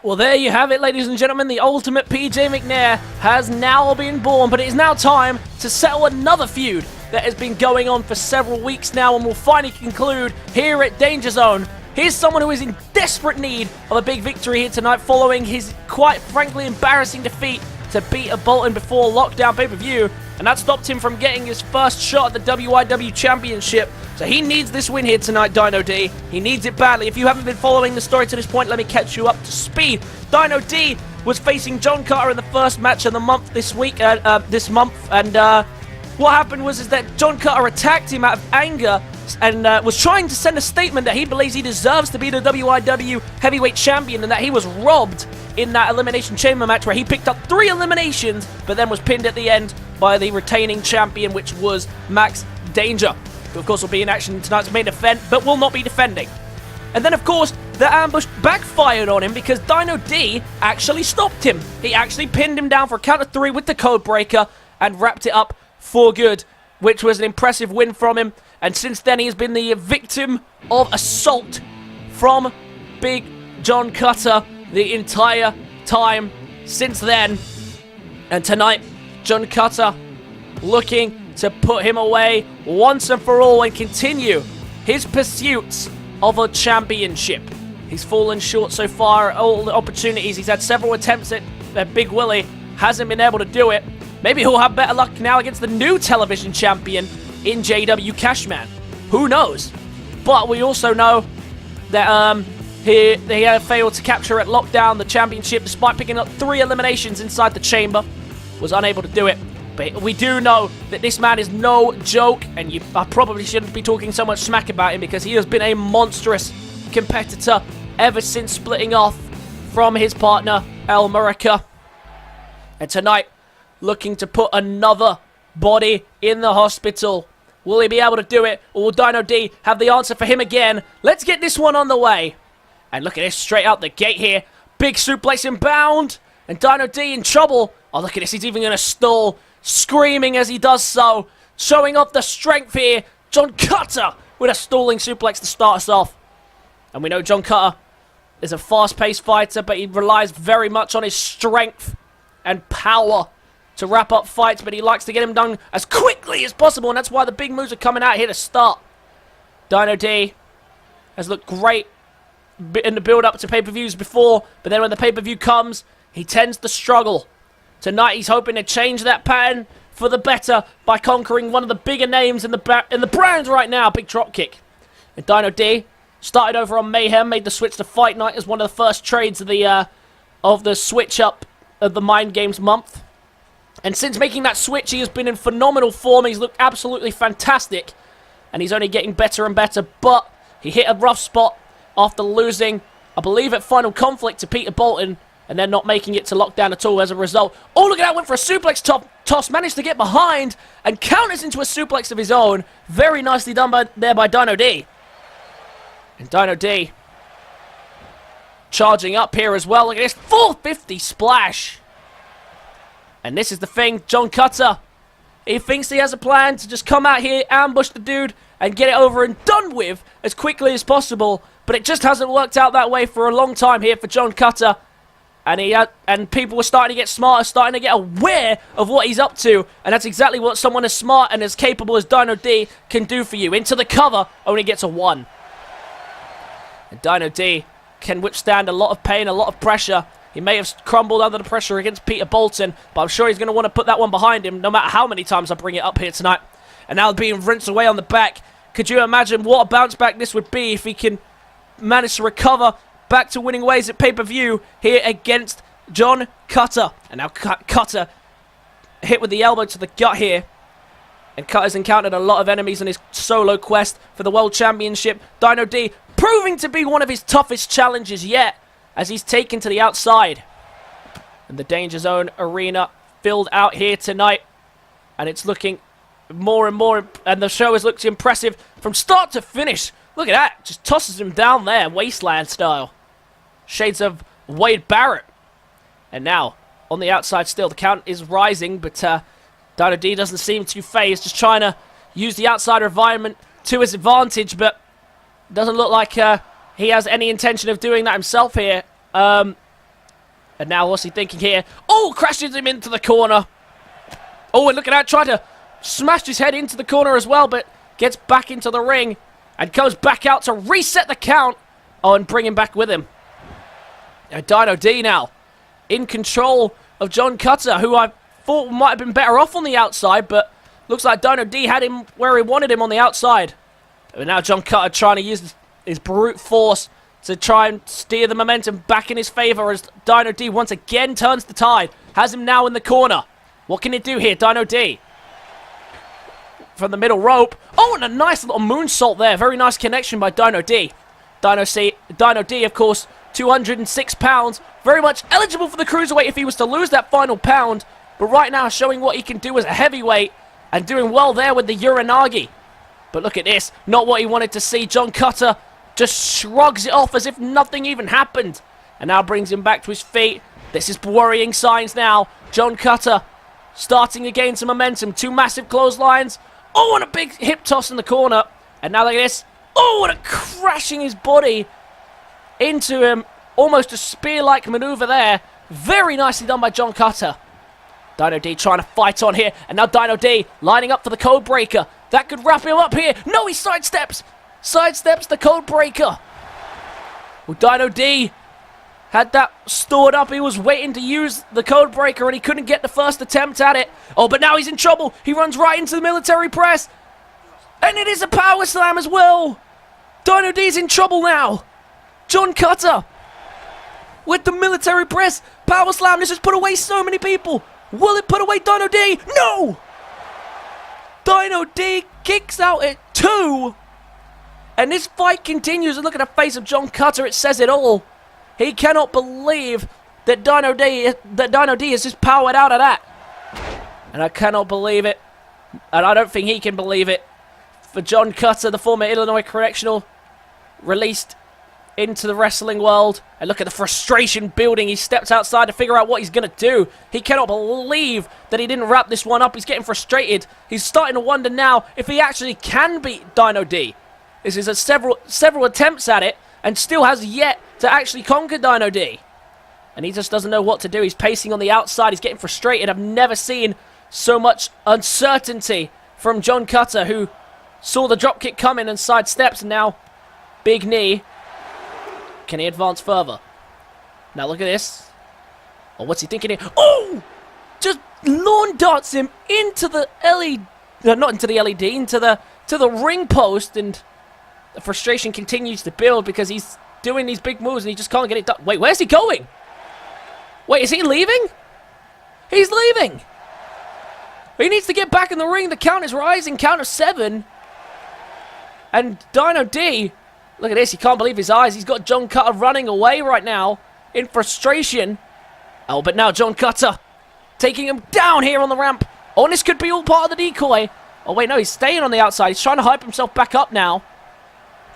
S1: Well, there you have it, ladies and gentlemen. The ultimate PJ McNair has now been born, but it is now time to settle another feud that has been going on for several weeks now and will finally conclude here at Dangerzone. Here's someone who is in desperate need of a big victory here tonight following his quite frankly embarrassing defeat to Peter Bolton before lockdown pay-per-view, and that stopped him from getting his first shot at the WIW Championship. So he needs this win here tonight, Dino D. He needs it badly. If you haven't been following the story to this point, let me catch you up to speed. Dino D was facing John Carter in the first match of the month this month, and what happened was that John Carter attacked him out of anger and was trying to send a statement that he believes he deserves to be the WIW Heavyweight Champion and that he was robbed in that Elimination Chamber match where he picked up 3 eliminations but then was pinned at the end by the retaining champion, which was Max Danger, who of course will be in action in tonight's main event but will not be defending. And then of course the ambush backfired on him because Dino D actually stopped him. He actually pinned him down for a count of 3 with the code breaker and wrapped it up for good, which was an impressive win from him. And since then, he has been the victim of assault from Big John Cutter the entire time since then. And tonight, John Cutter looking to put him away once and for all and continue his pursuits of a championship. He's fallen short so far at all the opportunities. He's had several attempts at Big Willie, hasn't been able to do it. Maybe he'll have better luck now against the new television champion in JW Cashman. Who knows? But we also know that he had failed to capture at Lockdown the championship despite picking up 3 eliminations inside the chamber. Was unable to do it. But we do know that this man is no joke, and I probably shouldn't be talking so much smack about him because he has been a monstrous competitor ever since splitting off from his partner, El Murica. And tonight, looking to put another body in the hospital. Will he be able to do it, or will Dino D have the answer for him again? Let's get this one on the way. And look at this, straight out the gate here. Big suplex inbound, and Dino D in trouble. Oh, look at this, he's even going to stall, screaming as he does so, showing off the strength here. John Cutter with a stalling suplex to start us off. And we know John Cutter is a fast-paced fighter, but he relies very much on his strength and power to wrap up fights, but he likes to get them done as quickly as possible, and that's why the big moves are coming out here to start. Dino D has looked great in the build-up to pay-per-views before, but then when the pay-per-view comes, he tends to struggle. Tonight, he's hoping to change that pattern for the better by conquering one of the bigger names in the brand right now, Big Dropkick. And Dino D started over on Mayhem, made the switch to Fight Night as one of the first trades of the switch-up of the Mind Games month. And since making that switch, he has been in phenomenal form. He's looked absolutely fantastic. And he's only getting better and better. But he hit a rough spot after losing, I believe, at Final Conflict to Peter Bolton. And then not making it to Lockdown at all as a result. Oh, look at that. Went for a suplex toss. Managed to get behind. And counters into a suplex of his own. Very nicely done there by Dino D. And Dino D charging up here as well. Look at this. 450 splash. And this is the thing, John Cutter, he thinks he has a plan to just come out here, ambush the dude, and get it over and done with as quickly as possible. But it just hasn't worked out that way for a long time here for John Cutter. And people were starting to get smarter, starting to get aware of what he's up to. And that's exactly what someone as smart and as capable as Dino D can do for you. Into the cover, only gets a 1. And Dino D can withstand a lot of pain, a lot of pressure. He may have crumbled under the pressure against Peter Bolton, but I'm sure he's going to want to put that one behind him, no matter how many times I bring it up here tonight. And now being rinsed away on the back. Could you imagine what a bounce back this would be if he can manage to recover back to winning ways at pay-per-view here against John Cutter. And now Cutter hit with the elbow to the gut here. And Cutter's encountered a lot of enemies on his solo quest for the World Championship. Dino D proving to be one of his toughest challenges yet, as he's taken to the outside. And the Danger Zone arena filled out here tonight. And it's looking more and more, and the show has looked impressive from start to finish. Look at that, just tosses him down there, wasteland style. Shades of Wade Barrett. And now, on the outside still, the count is rising, but Dino D doesn't seem too phased, just trying to use the outside environment to his advantage, but doesn't look like he has any intention of doing that himself here. And now what's he thinking here? Oh, crashes him into the corner. Oh, and look at that, trying to smash his head into the corner as well, but gets back into the ring and goes back out to reset the count. Oh, and bring him back with him. Dino D now in control of John Cutter, who I thought might have been better off on the outside, but looks like Dino D had him where he wanted him on the outside. But now John Cutter trying to use his brute force to try and steer the momentum back in his favor as Dino D once again turns the tide. Has him now in the corner. What can he do here, Dino D? from the middle rope. Oh, and a nice little moonsault there. Very nice connection by Dino D. Dino D, of course, 206 pounds. Very much eligible for the Cruiserweight if he was to lose that final pound. But right now, showing what he can do as a heavyweight and doing well there with the Uranagi. But look at this. Not what he wanted to see. John Cutter just shrugs it off as if nothing even happened. And now brings him back to his feet. This is worrying signs now. John Cutter starting to gain some momentum. 2 massive clotheslines. Oh, and a big hip toss in the corner. And now look at this. Oh, and a crashing his body into him. Almost a spear-like maneuver there. Very nicely done by John Cutter. Dino D trying to fight on here. And now Dino D lining up for the code breaker. That could wrap him up here. No, he sidesteps. Sidesteps the code breaker. Well, Dino D had that stored up. He was waiting to use the code breaker and he couldn't get the first attempt at it. Oh, but now he's in trouble. He runs right into the military press. And it is a power slam as well. Dino D's in trouble now. John Cutter with the military press. Power slam. This has put away so many people. Will it put away Dino D? No! Dino D kicks out at 2. And this fight continues. And look at the face of John Cutter. It says it all. He cannot believe that Dino D is just powered out of that. And I cannot believe it. And I don't think he can believe it. For John Cutter, the former Illinois Correctional, released into the wrestling world. And look at the frustration building. He stepped outside to figure out what he's going to do. He cannot believe that he didn't wrap this one up. He's getting frustrated. He's starting to wonder now if he actually can beat Dino D. This is several attempts at it and still has yet to actually conquer Dino D. And he just doesn't know what to do. He's pacing on the outside. He's getting frustrated. I've never seen so much uncertainty from John Cutter, who saw the dropkick coming and sidesteps, and now big knee. Can he advance further? Now look at this. Oh, what's he thinking here? Oh! Just lawn darts him into the LED. Not into the LED, into the ring post, and the frustration continues to build because he's doing these big moves and he just can't get it done. Wait, where's he going? Wait, is he leaving? He's leaving! He needs to get back in the ring. The count is rising. Count of 7. And Dino D, look at this. He can't believe his eyes. He's got John Cutter running away right now in frustration. Oh, but now John Cutter taking him down here on the ramp. Oh, and this could be all part of the decoy. Oh, wait, no. He's staying on the outside. He's trying to hype himself back up now.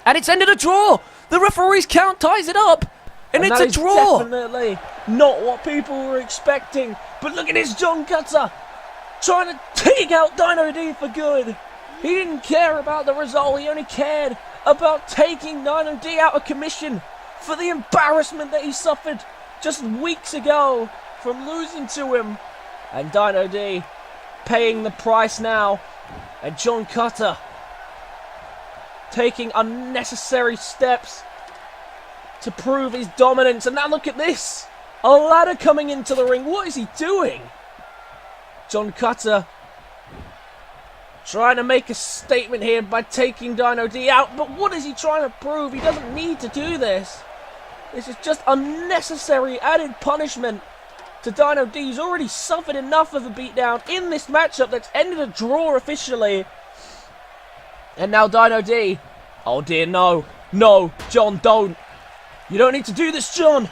S1: And it's ended a draw. The referee's count ties it up. And it's a draw.
S2: Definitely not what people were expecting. But look at this, John Cutter trying to take out Dino D for good. He didn't care about the result. He only cared about taking Dino D out of commission for the embarrassment that he suffered just weeks ago from losing to him. And Dino D paying the price now. And John Cutter taking unnecessary steps to prove his dominance. And now look at this. A ladder coming into the ring. What is he doing? John Cutter trying to make a statement here by taking Dino D out. But what is he trying to prove? He doesn't need to do this. This is just unnecessary added punishment to Dino D. He's already suffered enough of a beatdown in this matchup that's ended a draw officially. And now Dino D. Oh dear, no. No, John, don't. You don't need to do this, John.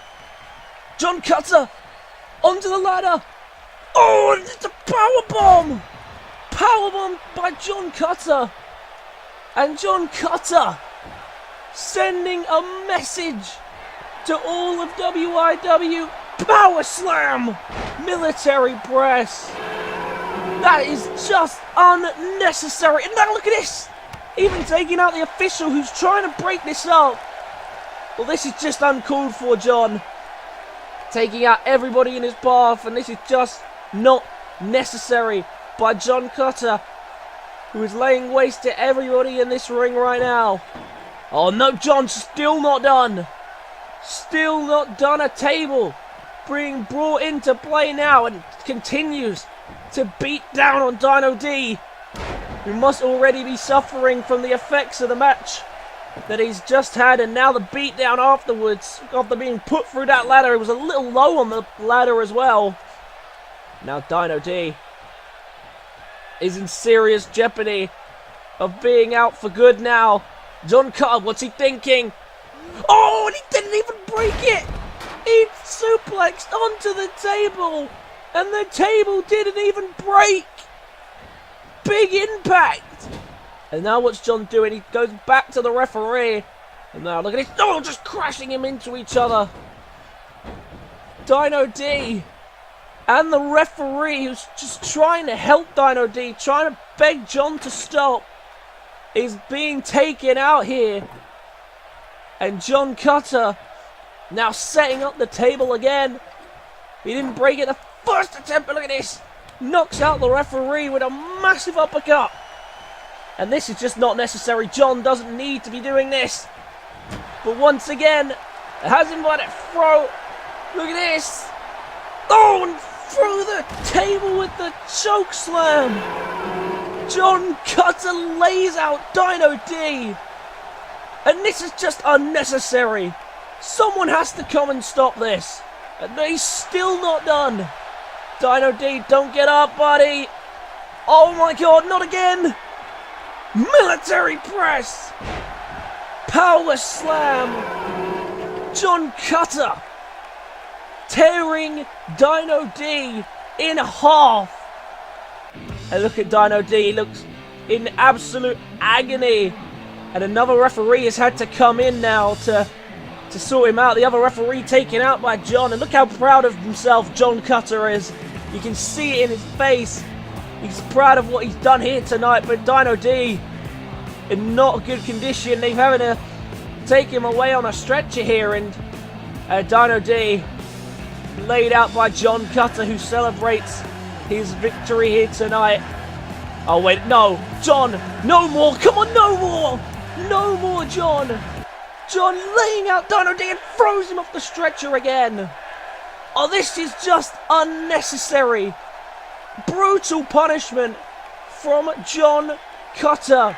S2: John Cutter onto the ladder. Oh, and it's a powerbomb. Powerbomb by John Cutter. And John Cutter sending a message to all of WIW. Power slam. Military press. That is just unnecessary. And now look at this. Even taking out the official who's trying to break this up. Well, this is just uncalled for, John. Taking out everybody in his path, and this is just not necessary by John Cutter, who is laying waste to everybody in this ring right now. Oh no, John's still not done. Still not done. A table being brought into play now and continues to beat down on Dino D, who must already be suffering from the effects of the match that he's just had, and now the beatdown afterwards, after being put through that ladder. It was a little low on the ladder as well. Now Dino D is in serious jeopardy of being out for good now. John Cutter, what's he thinking? Oh, and he didn't even break it! He suplexed onto the table, and the table didn't even break! Big impact! And now what's John doing? He goes back to the referee. And now look at this. Oh, just crashing him into each other. Dino D and the referee, who's just trying to help Dino D, trying to beg John to stop, is being taken out here. And John Cutter now setting up the table again. He didn't break it the first attempt, but look at this. Knocks out the referee with a massive uppercut. And this is just not necessary. John doesn't need to be doing this. But once again, has him by the throat. Look at this. Oh, and through the table with the choke slam. John Cutter lays out Dino D. And this is just unnecessary. Someone has to come and stop this. And he's still not done. Dino D, don't get up, buddy. Oh my god, not again. Military press. Power slam. John Cutter tearing Dino D in half. And look at Dino D, he looks in absolute agony. And another referee has had to come in now to sort him out. The other referee taken out by John. And look how proud of himself John Cutter is. You can see it in his face. He's proud of what he's done here tonight. But Dino D in not good condition. They're having to take him away on a stretcher here. And Dino D laid out by John Cutter, who celebrates his victory here tonight. Oh wait, no, John, no more, come on, no more, John. John laying out Dino D and throws him off the stretcher again. Oh, this is just unnecessary. Brutal punishment from John Cutter.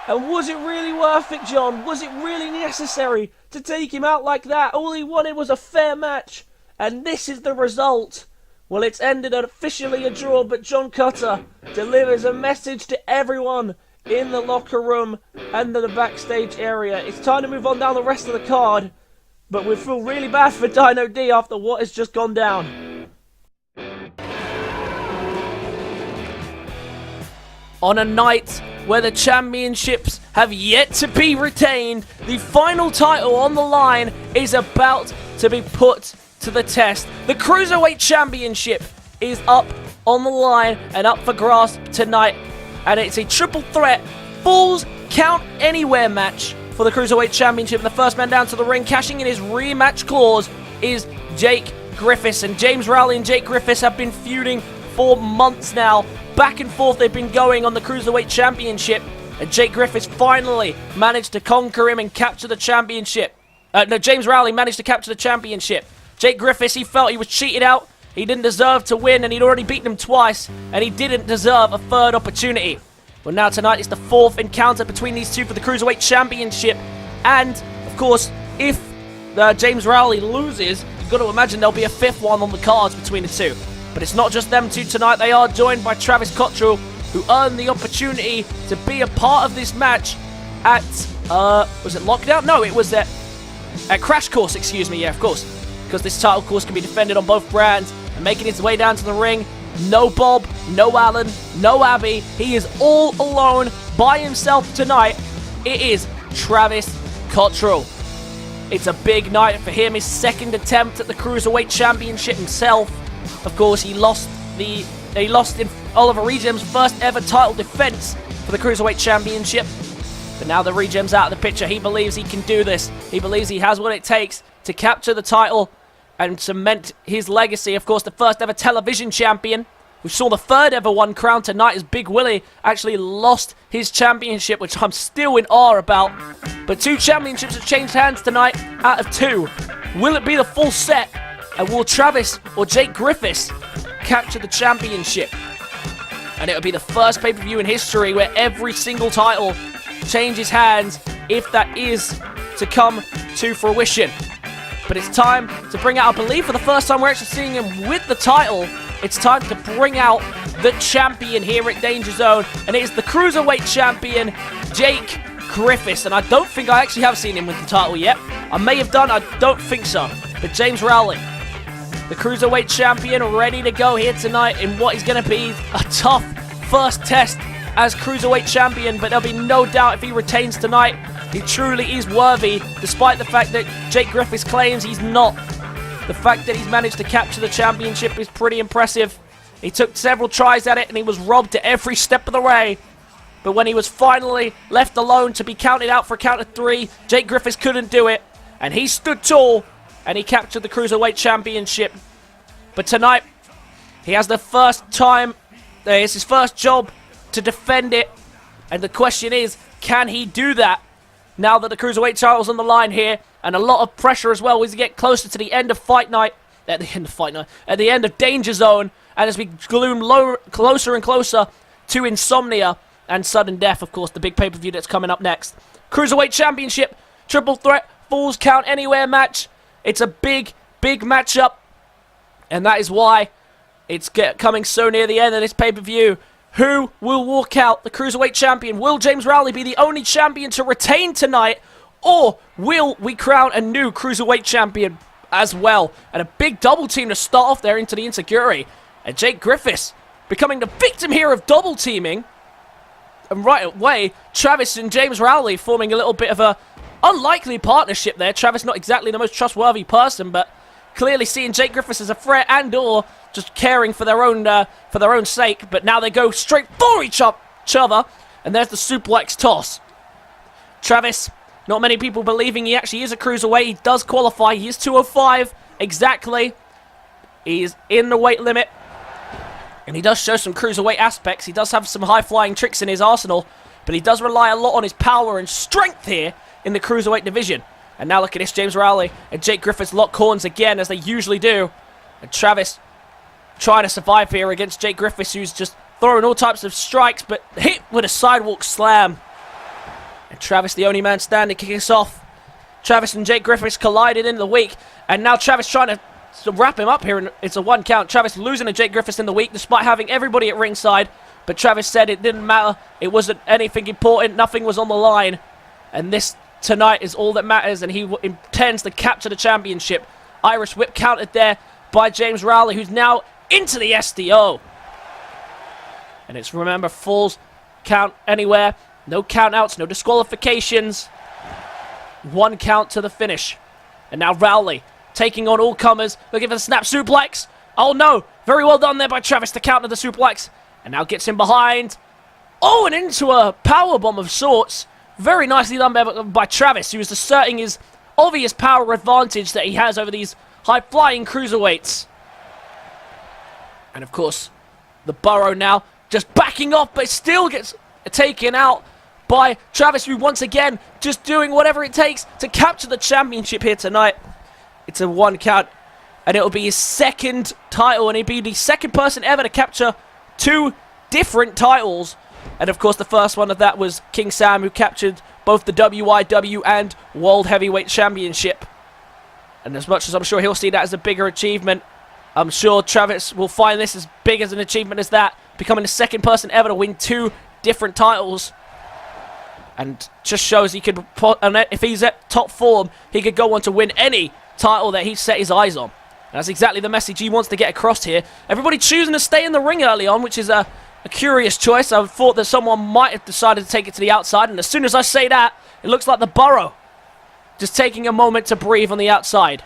S2: And was it really worth it, John? Was it really necessary to take him out like that? All he wanted was a fair match. And this is the result. Well, it's ended officially a draw, but John Cutter delivers a message to everyone in the locker room and the backstage area. It's time to move on down the rest of the card, but we feel really bad for Dino D after what has just gone down. On a night where the championships have yet to be retained, the final title on the line is about to be put to the test. The Cruiserweight Championship is up on the line and up for grasp tonight. And it's a triple threat, Falls Count Anywhere match for the Cruiserweight Championship. And the first man down to the ring, cashing in his rematch clause, is Jake Griffiths. And James Rowley and Jake Griffiths have been feuding for months now. Back and forth they've been going on the Cruiserweight Championship. And Jake Griffiths finally managed to conquer him and capture the championship. James Rowley managed to capture the championship. Jake Griffiths, he felt he was cheated out. He didn't deserve to win, and he'd already beaten him twice, and he didn't deserve a third opportunity. Well, now tonight is the fourth encounter between these two for the Cruiserweight Championship. And, of course, if James Rowley loses, you've got to imagine there'll be a fifth one on the cards between the two. But it's not just them two tonight. They are joined by Travis Cotterrell, who earned the opportunity to be a part of this match at, was it Lockdown? No, it was at Crash Course, excuse me, yeah, of course. Because this title course can be defended on both brands. And making his way down to the ring, no Bob, no Alan, no Abby. He is all alone by himself tonight. It is Travis Cotterrell. It's a big night for him, his second attempt at the Cruiserweight Championship himself. Of course, he lost in Oliver Regem's first ever title defense for the Cruiserweight Championship. But now the Regem's out of the picture. He believes he can do this. He believes he has what it takes to capture the title and cement his legacy. Of course, the first ever television champion. We saw the third ever one crowned tonight as Big Willie actually lost his championship, which I'm still in awe about. But two championships have changed hands tonight out of two. Will it be the full set? And will Travis or Jake Griffiths capture the championship? And it will be the first pay-per-view in history where every single title changes hands, if that is to come to fruition. But it's time to bring out, I believe for the first time we're actually seeing him with the title, it's time to bring out
S1: the champion here at Danger Zone, and it is the Cruiserweight champion, Jake Griffiths. And I don't think I actually have seen him with the title yet. I may have done, I don't think so. But James Rowley, the Cruiserweight champion, ready to go here tonight in what is going to be a tough first test as Cruiserweight champion, but there'll be no doubt if he retains tonight, he truly is worthy, despite the fact that Jake Griffiths claims he's not. The fact that he's managed to capture the championship is pretty impressive. He took several tries at it and he was robbed at every step of the way. But when he was finally left alone to be counted out for a count of 3, Jake Griffiths couldn't do it. And he stood tall and he captured the Cruiserweight championship. But tonight, he has the first time, it's his first job to defend it. And the question is, can he do that? Now that the Cruiserweight title's on the line here, and a lot of pressure as well as we get closer to the end of Fight Night, at the end of Danger Zone, and as we gloom closer and closer to Insomnia and Sudden Death, of course, the big pay-per-view that's coming up next. Cruiserweight Championship, Triple Threat, Falls Count Anywhere match. It's a big, big matchup, and that is why it's coming so near the end of this pay-per-view. Who will walk out the Cruiserweight champion? Will James Rowley be the only champion to retain tonight? Or will we crown a new Cruiserweight champion as well? And a big double team to start off there into the Insecurity. And Jake Griffiths becoming the victim here of double teaming. And right away, Travis and James Rowley forming a little bit of a unlikely partnership there. Travis not exactly the most trustworthy person, but clearly seeing Jake Griffiths as a threat and or just caring for their own sake. But now they go straight for each other. And there's the suplex toss. Travis, not many people believing he actually is a cruiserweight. He does qualify. He is 205 exactly. He is in the weight limit. And he does show some cruiserweight aspects. He does have some high-flying tricks in his arsenal. But he does rely a lot on his power and strength here in the cruiserweight division. And now look at this, James Rowley and Jake Griffiths lock horns again, as they usually do. And Travis trying to survive here against Jake Griffiths, who's just throwing all types of strikes, but hit with a sidewalk slam. And Travis, the only man standing, kicking us off. Travis and Jake Griffiths collided in the week, and now Travis trying to wrap him up here, and it's a 1 count. Travis losing to Jake Griffiths in the week, despite having everybody at ringside. But Travis said it didn't matter. It wasn't anything important. Nothing was on the line. And this tonight is all that matters, and he intends to capture the championship. Irish whip counted there by James Rowley, who's now into the SDO. And it's, remember, falls count anywhere. No count-outs, no disqualifications. 1 count to the finish. And now Rowley taking on all comers, looking for the snap suplex. Oh no, very well done there by Travis to counter the suplex. And now gets him behind. Oh, and into a powerbomb of sorts. Very nicely done by Travis, who is asserting his obvious power advantage that he has over these high-flying cruiserweights. And of course, the Burrow now just backing off, but still gets taken out by Travis, who once again just doing whatever it takes to capture the championship here tonight. It's a 1 count, and it'll be his 2nd title, and he'll be the 2nd person ever to capture 2 different titles. And of course, the first one of that was King Sam, who captured both the WIW and World Heavyweight Championship. And as much as I'm sure he'll see that as a bigger achievement, I'm sure Travis will find this as big as an achievement as that, becoming the 2nd person ever to win 2 different titles. And just shows he could, if he's at top form, he could go on to win any title that he set his eyes on. And that's exactly the message he wants to get across here. Everybody choosing to stay in the ring early on, which is a curious choice. I thought that someone might have decided to take it to the outside, and as soon as I say that, it looks like the Burrow just taking a moment to breathe on the outside.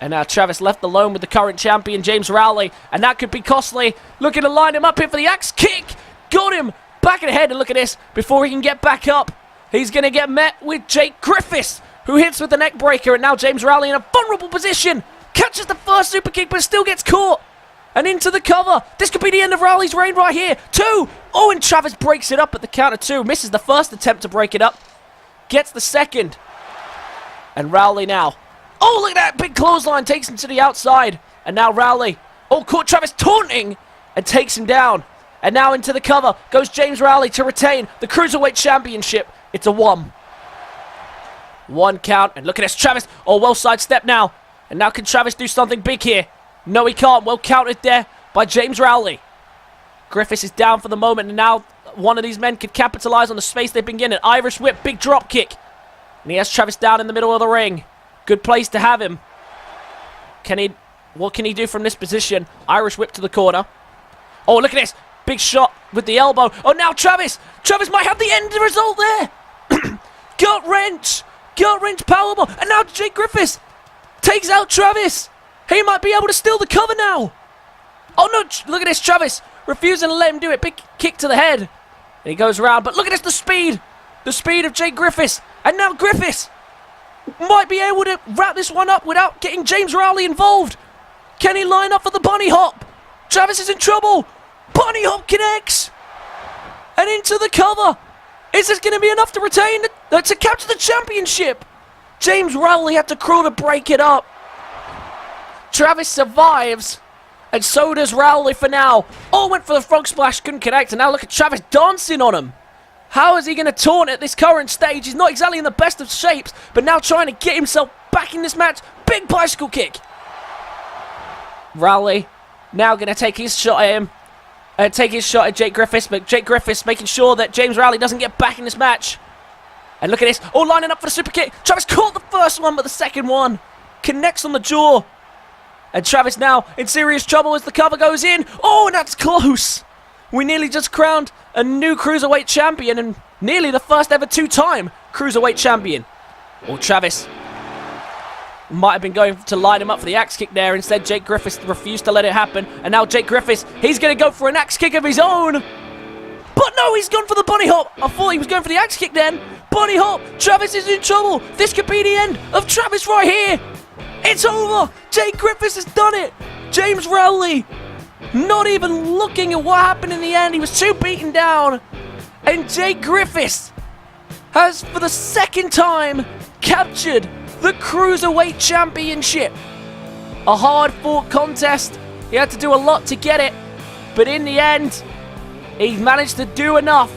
S1: And now Travis left alone with the current champion, James Rowley, and that could be costly. Looking to line him up here for the axe kick. Got him back in the head, and look at this. Before he can get back up, he's going to get met with Jake Griffiths, who hits with the neck breaker, and now James Rowley in a vulnerable position. Catches the first super kick, but still gets caught. And into the cover. This could be the end of Rowley's reign right here. 2. Oh, and Travis breaks it up at the count of 2. Misses the first attempt to break it up. Gets the 2nd. And Rowley now. Oh, look at that. Big clothesline takes him to the outside. And now Rowley. Oh, caught Travis taunting. And takes him down. And now into the cover goes James Rowley to retain the Cruiserweight Championship. It's a 1. 1 count. And look at this. Travis. Oh, well sidestepped now. And now can Travis do something big here? No, he can't. Well counted there by James Rowley. Griffiths is down for the moment, and now one of these men could capitalize on the space they've been getting. Irish whip, big drop kick. And he has Travis down in the middle of the ring. Good place to have him. What can he do from this position? Irish whip to the corner. Oh, look at this. Big shot with the elbow. Oh, now Travis. Travis might have the end result there. Gut wrench. Gut wrench powerbomb. And now Jake Griffiths takes out Travis. He might be able to steal the cover now. Oh, no. Look at this. Travis refusing to let him do it. Big kick to the head. And he goes around. But look at this. The speed. The speed of Jake Griffiths. And now Griffiths might be able to wrap this one up without getting James Rowley involved. Can he line up for the bunny hop? Travis is in trouble. Bunny hop connects. And into the cover. Is this going to be enough to retain, to capture the championship? James Rowley had to crawl to break it up. Travis survives. And so does Rowley for now. Oh, went for the frog splash, couldn't connect. And now look at Travis dancing on him. How is he going to taunt at this current stage? He's not exactly in the best of shapes, but now trying to get himself back in this match. Big bicycle kick. Rowley now going to take his shot at him. Take his shot at Jake Griffiths, but Jake Griffiths making sure that James Rowley doesn't get back in this match. And look at this. Oh, lining up for the super kick. Travis caught the first one, but the second one connects on the jaw. And Travis now in serious trouble as the cover goes in. Oh, and that's close. We nearly just crowned a new Cruiserweight champion and nearly the first ever two-time Cruiserweight champion. Oh, Travis might have been going to line him up for the axe kick there. Instead, Jake Griffiths refused to let it happen. And now Jake Griffiths, he's going to go for an axe kick of his own. But no, he's gone for the bunny hop. I thought he was going for the axe kick then. Bunny hop. Travis is in trouble. This could be the end of Travis right here. It's over. Jake Griffiths has done it. James Rowley not even looking at what happened in the end. He was too beaten down. And Jake Griffiths has, for the second time, captured the Cruiserweight Championship. A hard-fought contest. He had to do a lot to get it. But in the end, he managed to do enough.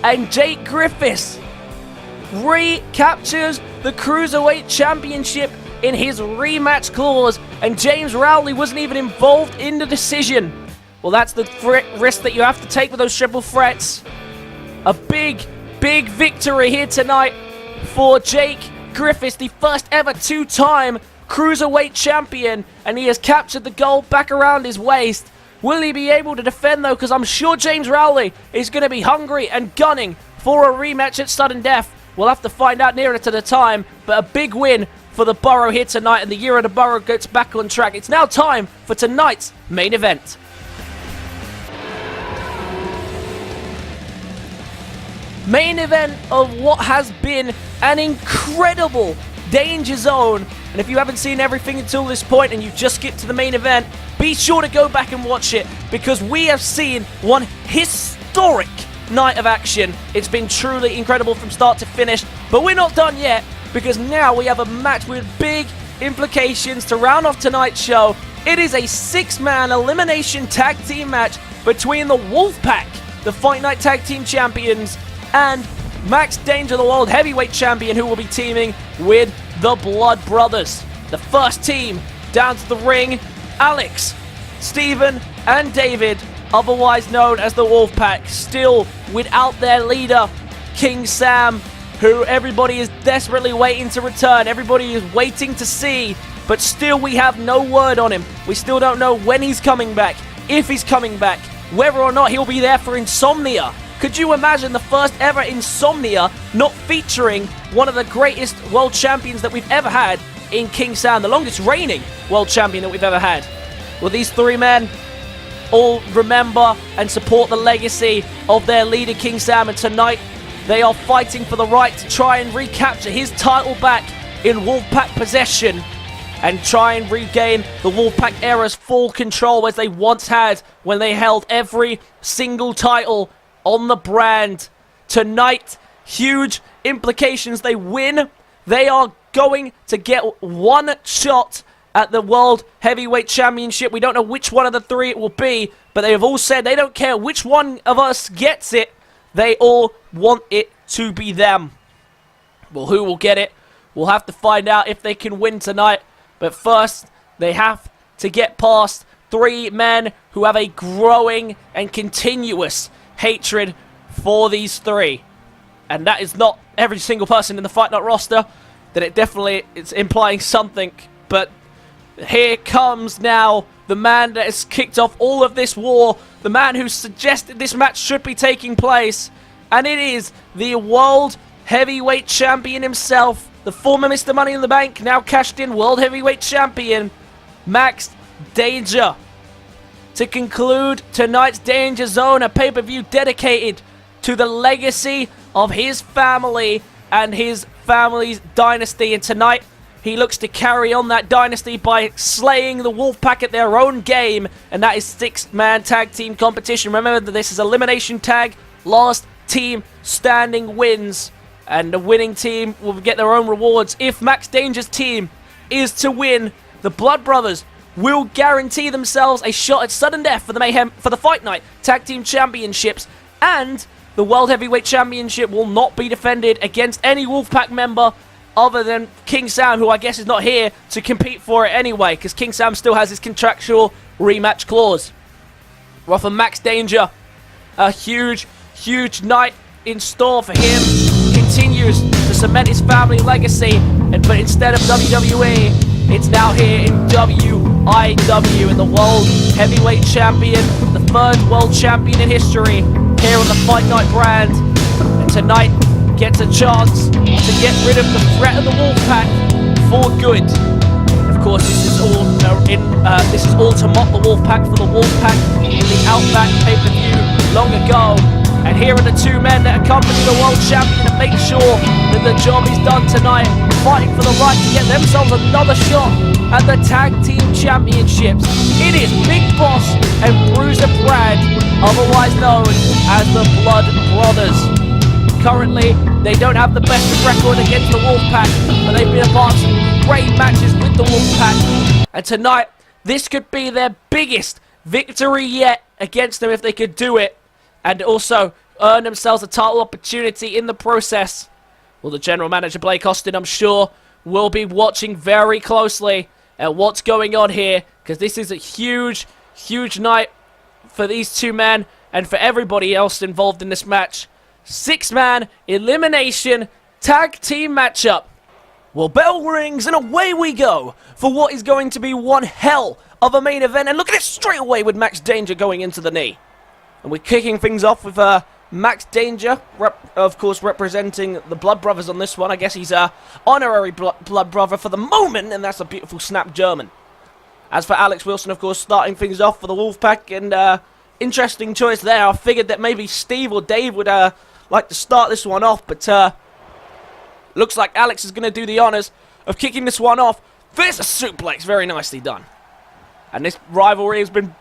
S1: And Jake Griffiths recaptures the Cruiserweight Championship in his rematch clause, and James Rowley wasn't even involved in the decision. Well, that's the risk that you have to take with those triple threats. A big, big victory here tonight for Jake Griffiths, the first ever two-time Cruiserweight champion, and he has captured the gold back around his waist. Will he be able to defend, though? Because I'm sure James Rowley is going to be hungry and gunning for a rematch at sudden death. We'll have to find out nearer to the time, but a big win for the Borough here tonight, and the year of the Borough gets back on track. It's now time for tonight's main event. Main event of what has been an incredible Danger Zone. And if you haven't seen everything until this point and you just skipped to the main event, be sure to go back and watch it, because we have seen one historic night of action. It's been truly incredible from start to finish, but we're not done yet, because now we have a match with big implications to round off tonight's show. It is a 6-man elimination tag team match between the Wolfpac, the Fight Night Tag Team Champions, and Max Danger, the World Heavyweight Champion, who will be teaming with the Blood Brothers. The first team down to the ring, Alex, Steven, and David, otherwise known as the Wolfpac, still without their leader, King Sam, who everybody is desperately waiting to return. Everybody is waiting to see, but still we have no word on him. We still don't know when he's coming back, if he's coming back, whether or not he'll be there for Insomnia. Could you imagine the first ever Insomnia not featuring one of the greatest world champions that we've ever had in King Sam, the longest reigning world champion that we've ever had? Well, these three men all remember and support the legacy of their leader, King Sam, and tonight they are fighting for the right to try and recapture his title back in Wolfpac possession and try and regain the Wolfpac era's full control as they once had when they held every single title on the brand. Tonight, huge implications. They win, they are going to get one shot at the World Heavyweight Championship. We don't know which one of the three it will be, but they have all said they don't care which one of us gets it. They all want it to be them. Well, who will get it? We'll have to find out if they can win tonight. But first, they have to get past three men who have a growing and continuous hatred for these three. And that is not every single person in the Fight Night roster, that it's implying something. But here comes now the man that has kicked off all of this war, the man who suggested this match should be taking place, and it is the World Heavyweight Champion himself, the former Mr. Money in the Bank, now cashed in World Heavyweight Champion, Max Danger. To conclude tonight's Danger Zone, a pay-per-view dedicated to the legacy of his family and his family's dynasty, and tonight he looks to carry on that dynasty by slaying the Wolfpac at their own game, and that is 6-man tag team competition. Remember that this is elimination tag, last team standing wins, and the winning team will get their own rewards. If Max Danger's team is to win, the Blood Brothers will guarantee themselves a shot at sudden death for the Fight Night Tag Team Championships, and the World Heavyweight Championship will not be defended against any Wolfpac member other than King Sam, who I guess is not here to compete for it anyway, because King Sam still has his contractual rematch clause. Well, for Max Danger, a huge night in store for him. Continues to cement his family legacy, but instead of WWE, it's now here in WIW, and the World Heavyweight Champion, the third World Champion in history, here on the Fight Night brand, and tonight gets a chance to get rid of the threat of the Wolfpac for good. Of course, this is all to mock the Wolfpac for the Wolfpac in the Outback pay-per-view long ago. And here are the two men that accompany the World Champion and make sure that the job is done tonight, fighting for the right to get themselves another shot at the Tag Team Championships. It is Big Boss and Bruiser Brad, otherwise known as the Blood Brothers. Currently, they don't have the best of record against the Wolfpac, but they've been a part of some great matches with the Wolfpac. And tonight, this could be their biggest victory yet against them if they could do it, and also earn themselves a title opportunity in the process. Well, the general manager, Blake Austin, I'm sure, will be watching very closely at what's going on here, because this is a huge night for these two men and for everybody else involved in this match. 6-man elimination tag team matchup. Well, bell rings and away we go for what is going to be one hell of a main event. And look at it straight away with Max Danger going into the knee. And we're kicking things off with Max Danger, of course, representing the Blood Brothers on this one. I guess he's a honorary Blood Brother for the moment, and that's a beautiful snap German. As for Alex Wilson, of course, starting things off for the Wolfpac, and interesting choice there. I figured that maybe Steve or Dave would like to start this one off, but looks like Alex is going to do the honors of kicking this one off. There's a suplex, very nicely done. And this rivalry has been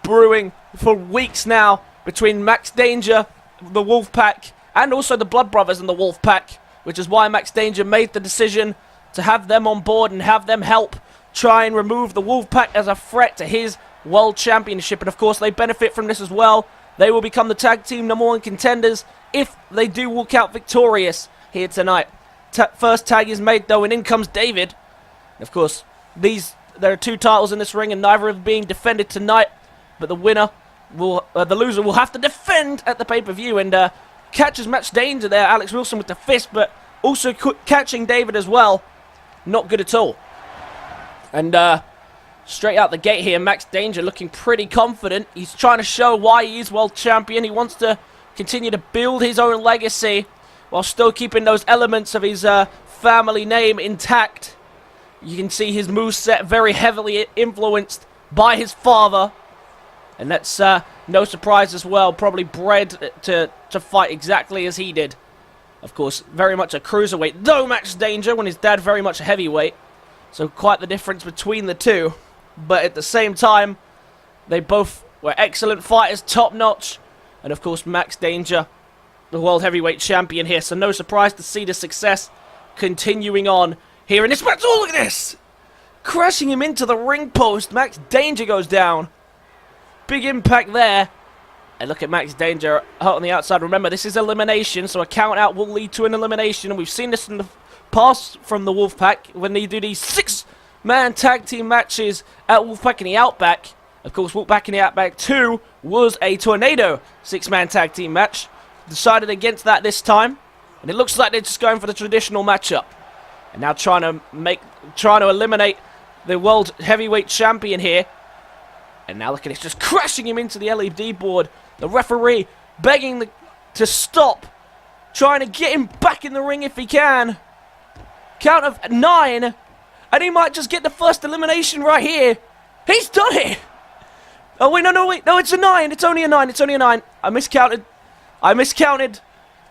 S1: brewing for weeks now between Max Danger, the Wolfpac, and also the Blood Brothers and the Wolfpac, which is why Max Danger made the decision to have them on board and have them help try and remove the Wolfpac as a threat to his World Championship. And of course, they benefit from this as well. They will become the tag team #1 contenders if they do walk out victorious here tonight. First tag is made though, and in comes David. Of course, there are two titles in this ring, and neither are being defended tonight. But the loser will have to defend at the pay-per-view, and catches Max Danger there, Alex Wilson with the fist, but also catching David as well. Not good at all. And straight out the gate here, Max Danger looking pretty confident. He's trying to show why he is world champion. He wants to continue to build his own legacy while still keeping those elements of his family name intact. You can see his moveset very heavily influenced by his father. And that's no surprise as well. Probably bred to fight exactly as he did. Of course, very much a cruiserweight, though Max Danger, when his dad very much a heavyweight. So quite the difference between the two. But at the same time, they both were excellent fighters, top-notch. And of course, Max Danger, the World Heavyweight Champion here. So no surprise to see the success continuing on here in this match. Oh, look at this! Crashing him into the ring post. Max Danger goes down. Big impact there. And look at Max Danger out on the outside. Remember, this is elimination, so a count out will lead to an elimination. And we've seen this in the past from the Wolfpac when they do these 6-man tag team matches at Wolfpac in the Outback. Of course, Wolfpac in the Outback 2 was a Tornado 6-man tag team match. Decided against that this time. And it looks like they're just going for the traditional matchup. And now trying to eliminate the world heavyweight champion here. And now look at this, just crashing him into the LED board. The referee begging to stop. Trying to get him back in the ring if he can. Count of 9. And he might just get the first elimination right here. He's done it. Oh, wait, no, wait. No, it's a 9. It's only a 9. It's only a 9. I miscounted.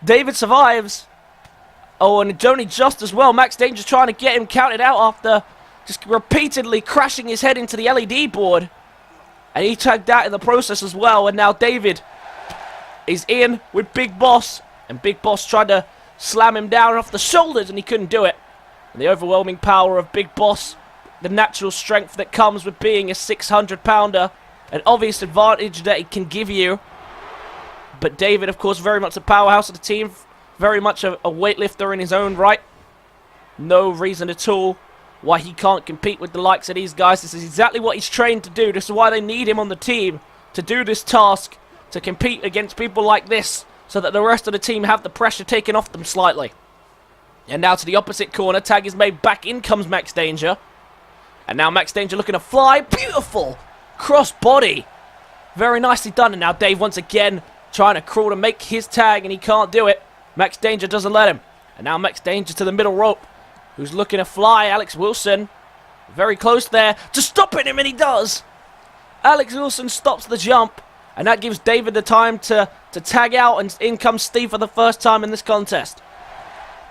S1: David survives. Oh, and only just as well. Max Danger's trying to get him counted out after just repeatedly crashing his head into the LED board. And he tagged out in the process as well. And now David is in with Big Boss. And Big Boss tried to slam him down off the shoulders and he couldn't do it. And the overwhelming power of Big Boss, the natural strength that comes with being a 600-pounder, an obvious advantage that it can give you. But David, of course, very much a powerhouse of the team, very much a weightlifter in his own right. No reason at all why he can't compete with the likes of these guys. This is exactly what he's trained to do. This is why they need him on the team, to do this task, to compete against people like this, so that the rest of the team have the pressure taken off them slightly. And now to the opposite corner, tag is made back, in comes Max Danger. And now Max Danger looking to fly, beautiful cross body. Very nicely done, and now Dave once again trying to crawl to make his tag, and he can't do it. Max Danger doesn't let him. And now Max Danger to the middle rope, who's looking to fly. Alex Wilson, very close there, to stopping him, and he does. Alex Wilson stops the jump, and that gives David the time to tag out, and in comes Steve for the first time in this contest.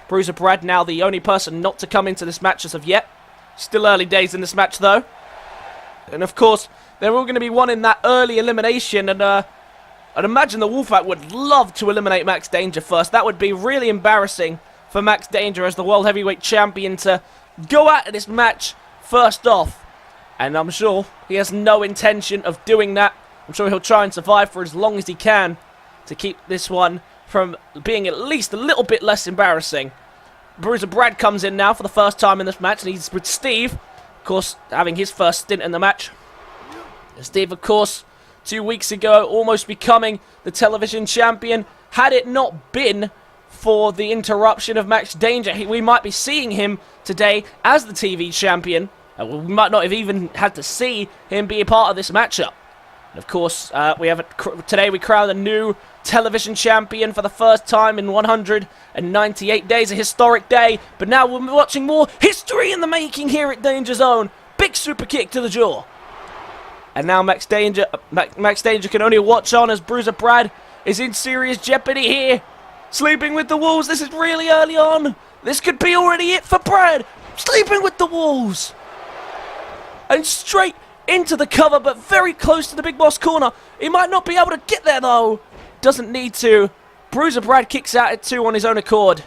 S1: Bruiser Brad now the only person not to come into this match as of yet. Still early days in this match, though. And of course, they're all going to be wanting that early elimination, and I'd imagine the Wolfpac would love to eliminate Max Danger first. That would be really embarrassing for Max Danger as the World Heavyweight Champion to go out of this match first off. And I'm sure he has no intention of doing that. I'm sure he'll try and survive for as long as he can to keep this one from being at least a little bit less embarrassing. Bruiser Brad comes in now for the first time in this match, and he's with Steve, of course, having his first stint in the match. Steve, of course, 2 weeks ago, almost becoming the television champion. Had it not been for the interruption of Max Danger, we might be seeing him today as the TV champion. We might not have even had to see him be a part of this matchup. And of course, today we crown a new television champion for the first time in 198 days, a historic day. But now we're watching more history in the making here at Dangerzone. Big super kick to the jaw. And now Max Danger can only watch on as Bruiser Brad is in serious jeopardy here. Sleeping with the Wolves, this is really early on. This could be already it for Brad. Sleeping with the Wolves. And straight into the cover, but very close to the Big Boss corner. He might not be able to get there, though. Doesn't need to. Bruiser Brad kicks out at 2 on his own accord.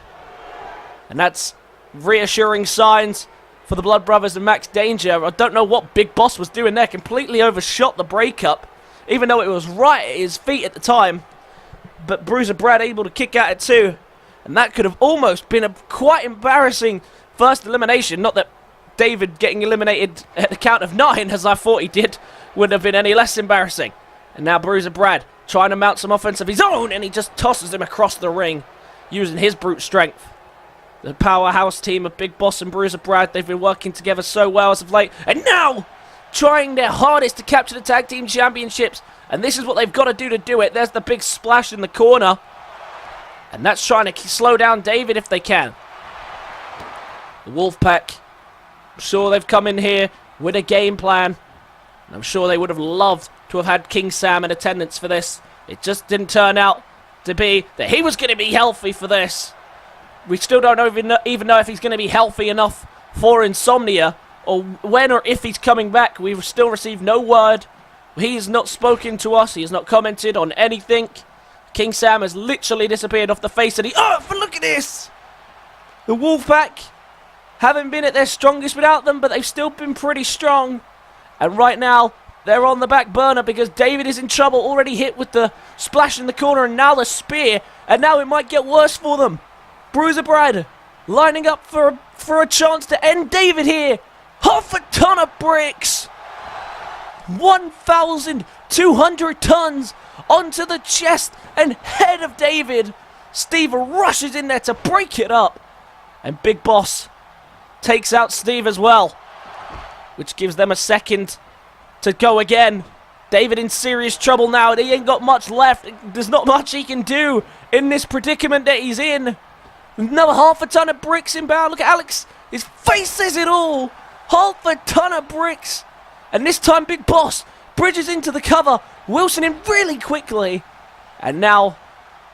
S1: And that's reassuring signs for the Blood Brothers and Max Danger. I don't know what Big Boss was doing there. Completely overshot the breakup, even though it was right at his feet at the time. But Bruiser Brad able to kick out at 2. And that could have almost been a quite embarrassing first elimination. Not that David getting eliminated at the count of 9, as I thought he did, would have been any less embarrassing. And now Bruiser Brad trying to mount some offense of his own, and he just tosses him across the ring using his brute strength. The powerhouse team of Big Boss and Bruiser Brad, they've been working together so well as of late, and now trying their hardest to capture the tag team championships. And this is what they've got to do it. There's the big splash in the corner, and that's trying to slow down David if they can. The Wolfpac, I'm sure they've come in here with a game plan. And I'm sure they would have loved to have had King Sam in attendance for this. It just didn't turn out to be that he was going to be healthy for this. We still don't even know if he's going to be healthy enough for Insomnia, or when or if he's coming back. We've still received no word. He's not spoken to us. He has not commented on anything. King Sam has literally disappeared off the face of the earth. And look at this! The Wolfpac haven't been at their strongest without them, but they've still been pretty strong. And right now, they're on the back burner because David is in trouble, already hit with the splash in the corner and now the spear. And now it might get worse for them. Bruiser Brad lining up for a chance to end David here. Half a ton of bricks. 1,200 tons onto the chest and head of David. Steve rushes in there to break it up. And Big Boss takes out Steve as well, which gives them a second to go again. David in serious trouble now. He ain't got much left. There's not much he can do in this predicament that he's in. Another half a ton of bricks inbound. Look at Alex. His face says it all. Half a ton of bricks. And this time Big Boss bridges into the cover. Wilson in really quickly. And now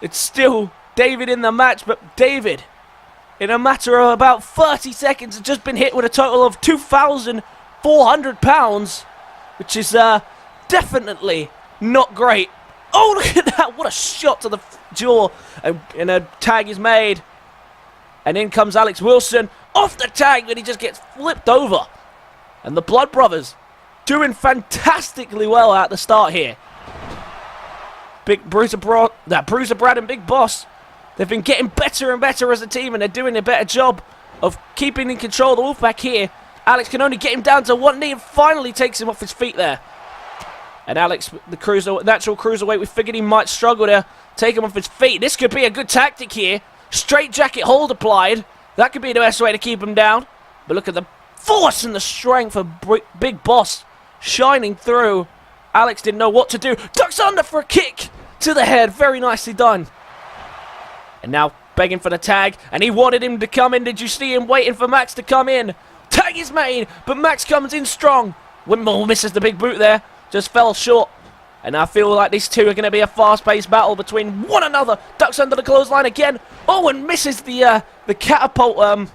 S1: it's still David in the match. But David, in a matter of about 30 seconds, has just been hit with a total of 2,400 pounds. Which is definitely not great. Oh, look at that. What a shot to the jaw. And a tag is made. And in comes Alex Wilson. Off the tag, but he just gets flipped over. And the Blood Brothers doing fantastically well at the start here. Bruiser Brad and Big Boss, they've been getting better and better as a team, and they're doing a better job of keeping in control of the Wolfpac here. Alex can only get him down to one knee and finally takes him off his feet there. And Alex, the natural cruiserweight, we figured he might struggle to take him off his feet. This could be a good tactic here. Straight jacket hold applied. That could be the best way to keep him down. But look at the force and the strength of Big Boss shining through. Alex didn't know what to do. Ducks under for a kick to the head. Very nicely done. And now begging for the tag. And he wanted him to come in. Did you see him waiting for Max to come in? Tag is made, but Max comes in strong. Wimble misses the big boot there. Just fell short. And I feel like these two are going to be a fast-paced battle between one another. Ducks under the clothesline again. Oh, and misses the catapult.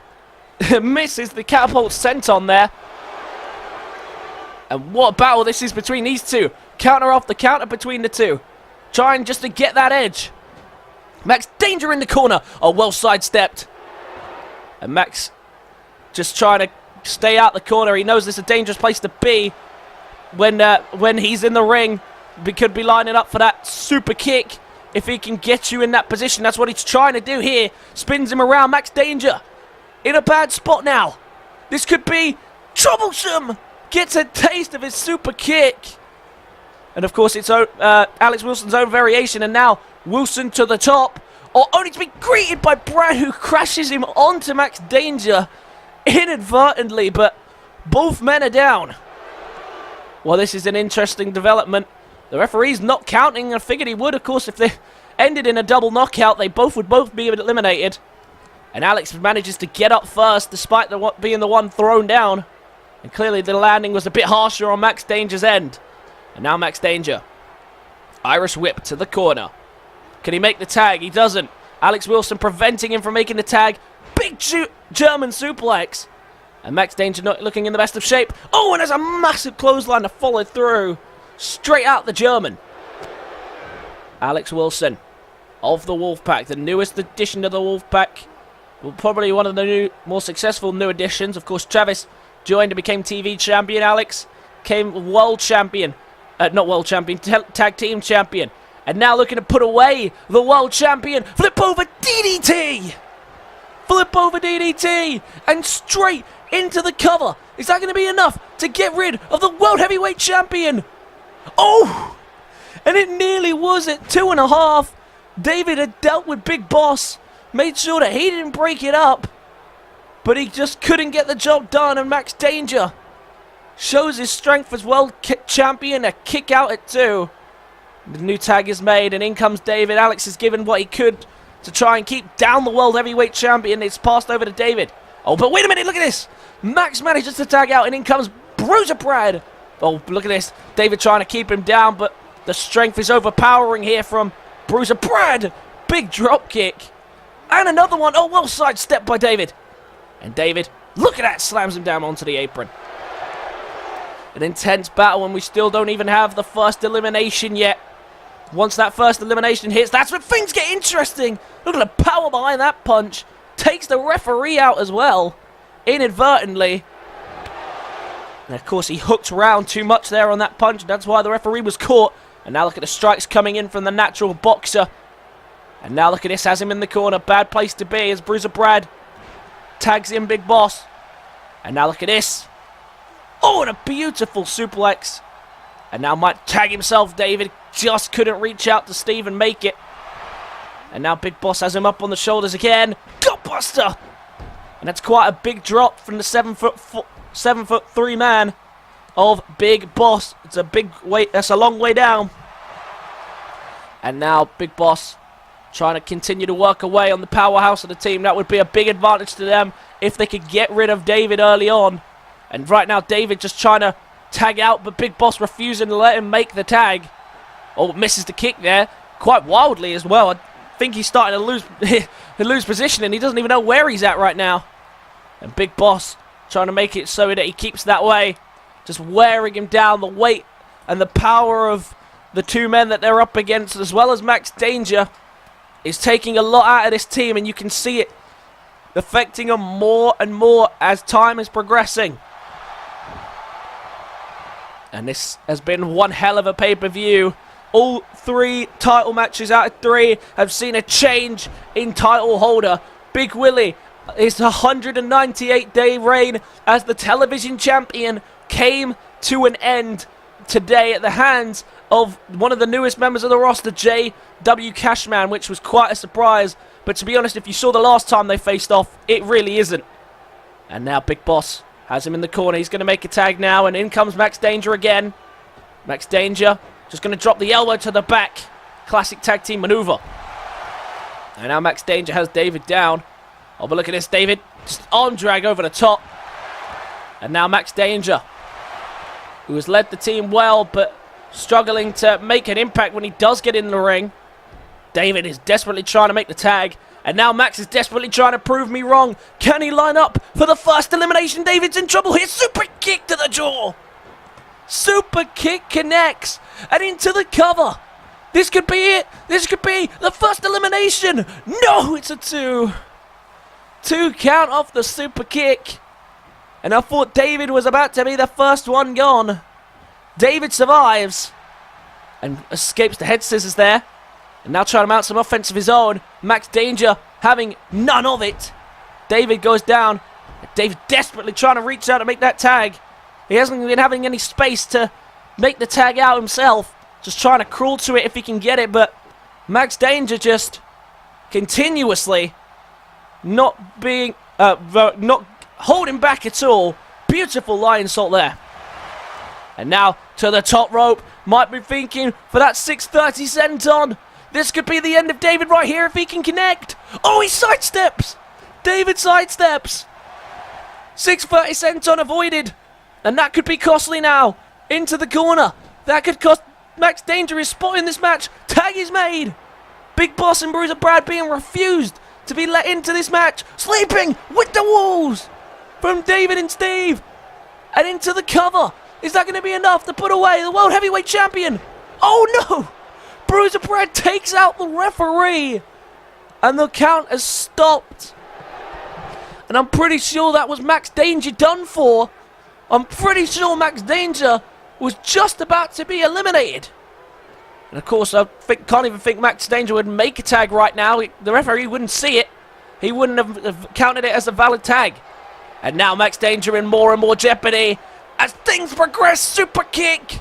S1: Misses the catapult senton there. And what a battle this is between these two. Counter off the counter between the two. Trying just to get that edge. Max Danger in the corner. Oh, well sidestepped. And Max just trying to stay out the corner. He knows this is a dangerous place to be when he's in the ring. He could be lining up for that super kick if he can get you in that position. That's what he's trying to do here. Spins him around. Max Danger in a bad spot now. This could be troublesome. Gets a taste of his super kick. And of course it's Alex Wilson's own variation. And now Wilson to the top. Oh, only to be greeted by Brad, who crashes him onto Max Danger inadvertently. But both men are down. Well, this is an interesting development. The referee's not counting. I figured he would, of course, if they ended in a double knockout. They would both be eliminated. And Alex manages to get up first, despite being the one thrown down. And clearly the landing was a bit harsher on Max Danger's end. And now Max Danger. Irish whip to the corner. Can he make the tag? He doesn't. Alex Wilson preventing him from making the tag. Big German suplex. And Max Danger not looking in the best of shape. Oh, and there's a massive clothesline to follow through. Straight out the German. Alex Wilson of the Wolfpac, the newest addition to the Wolfpac. Well, probably one of the more successful new additions. Of course, Travis joined and became TV champion. Alex came world champion. Not world champion, tag team champion. And now looking to put away the world champion. Flip over DDT. Flip over DDT. And straight into the cover. Is that going to be enough to get rid of the world heavyweight champion? Oh! And it nearly was at 2.5. David had dealt with Big Boss. Made sure that he didn't break it up. But he just couldn't get the job done. And Max Danger shows his strength as world champion. A kick out at 2. The new tag is made. And in comes David. Alex has given what he could to try and keep down the world heavyweight champion. It's passed over to David. Oh, but wait a minute. Look at this. Max manages to tag out. And in comes Bruiser Brad. Oh, look at this. David trying to keep him down. But the strength is overpowering here from Bruiser Brad. Big drop kick. And another one. Oh, well sidestepped by David. And David, look at that, slams him down onto the apron. An intense battle, and we still don't even have the first elimination yet. Once that first elimination hits, that's when things get interesting. Look at the power behind that punch. Takes the referee out as well, inadvertently. And of course, he hooked around too much there on that punch. That's why the referee was caught. And now look at the strikes coming in from the natural boxer. And now look at this, has him in the corner. Bad place to be as Bruiser Brad tags in Big Boss. And now look at this. Oh, and a beautiful suplex And now might tag himself. David just couldn't reach out to Steve and make it. And now Big Boss has him up on the shoulders again. Gutbuster! And that's quite a big drop from the 7'3" man of Big Boss. It's a big way. That's a long way down. And now Big Boss trying to continue to work away on the powerhouse of the team. That would be a big advantage to them if they could get rid of David early on. And right now David just trying to tag out, but Big Boss refusing to let him make the tag. Oh, misses the kick there quite wildly as well. I think he's starting to lose position, and he doesn't even know where he's at right now. And Big Boss trying to make it so that he keeps that way, just wearing him down. The weight and the power of the two men that they're up against, as well as Max Danger, is taking a lot out of this team, and you can see it affecting them more and more as time is progressing. And this has been one hell of a pay-per-view. All 3 title matches out of 3 have seen a change in title holder. Big Willie, his 198-day reign as the television champion came to an end today at the hands of one of the newest members of the roster, JW Cashman, which was quite a surprise. But to be honest, if you saw the last time they faced off, it really isn't. And now Big Boss has him in the corner. He's going to make a tag now, and in comes Max Danger again. Max Danger just going to drop the elbow to the back. Classic tag team maneuver. And now Max Danger has David down. Oh, but look at this, David. Just arm drag over the top. And now Max Danger, who has led the team well, but struggling to make an impact when he does get in the ring. David is desperately trying to make the tag. And now Max is desperately trying to prove me wrong. Can he line up for the first elimination? David's in trouble here. Super kick to the jaw. Super kick connects. And into the cover. This could be it. This could be the first elimination. No, it's a 2. 2 count off the super kick. And I thought David was about to be the first one gone. David survives. And escapes the head scissors there. And now trying to mount some offense of his own. Max Danger having none of it. David goes down. David desperately trying to reach out to make that tag. He hasn't been having any space to make the tag out himself. Just trying to crawl to it if he can get it. But Max Danger just continuously not holding back at all. Beautiful lion salt there. And now to the top rope. Might be thinking for that 630 senton. This could be the end of David right here if he can connect. Oh, he sidesteps. David sidesteps. 630 senton avoided. And that could be costly now. Into the corner. That could cost Max Danger his spot in this match. Tag is made. Big Boss and Bruiser Brad being refused to be let into this match. Sleeping with the walls from David and Steve. And into the cover. Is that going to be enough to put away the World Heavyweight Champion? Oh no! Bruiser Brad takes out the referee. And the count has stopped. And I'm pretty sure that was Max Danger done for. I'm pretty sure Max Danger was just about to be eliminated. And of course, I can't even think Max Danger would make a tag right now. The referee wouldn't see it. He wouldn't have counted it as a valid tag. And now Max Danger in more and more jeopardy as things progress. Super kick.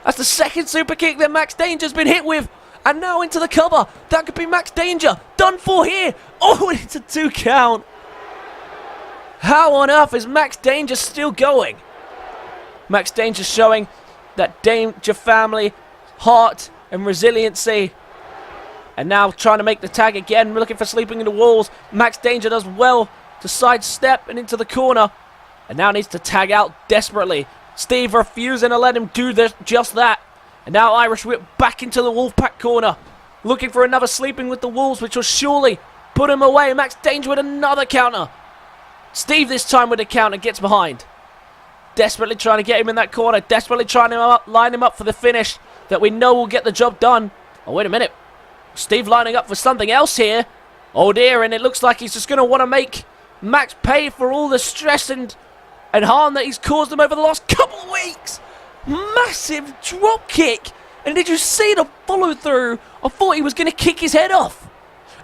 S1: That's the second super kick that Max Danger's been hit with. And now into the cover. That could be Max Danger. Done for here. Oh, it's a 2 count. How on earth is Max Danger still going? Max Danger showing that Danger family, heart and resiliency. And now trying to make the tag again. We're looking for sleeping in the walls. Max Danger does well to sidestep and into the corner. And now needs to tag out desperately. Steve refusing to let him do just that. And now Irish Whip back into the Wolfpac corner. Looking for another sleeping with the Wolves, which will surely put him away. Max Danger with another counter. Steve this time with a counter gets behind. Desperately trying to get him in that corner. Desperately trying to line him up for the finish that we know will get the job done. Oh, wait a minute. Steve lining up for something else here. Oh dear, and it looks like he's just going to want to make Max pay for all the stress and harm that he's caused them over the last couple of weeks. Massive drop kick. And did you see the follow through? I thought he was going to kick his head off.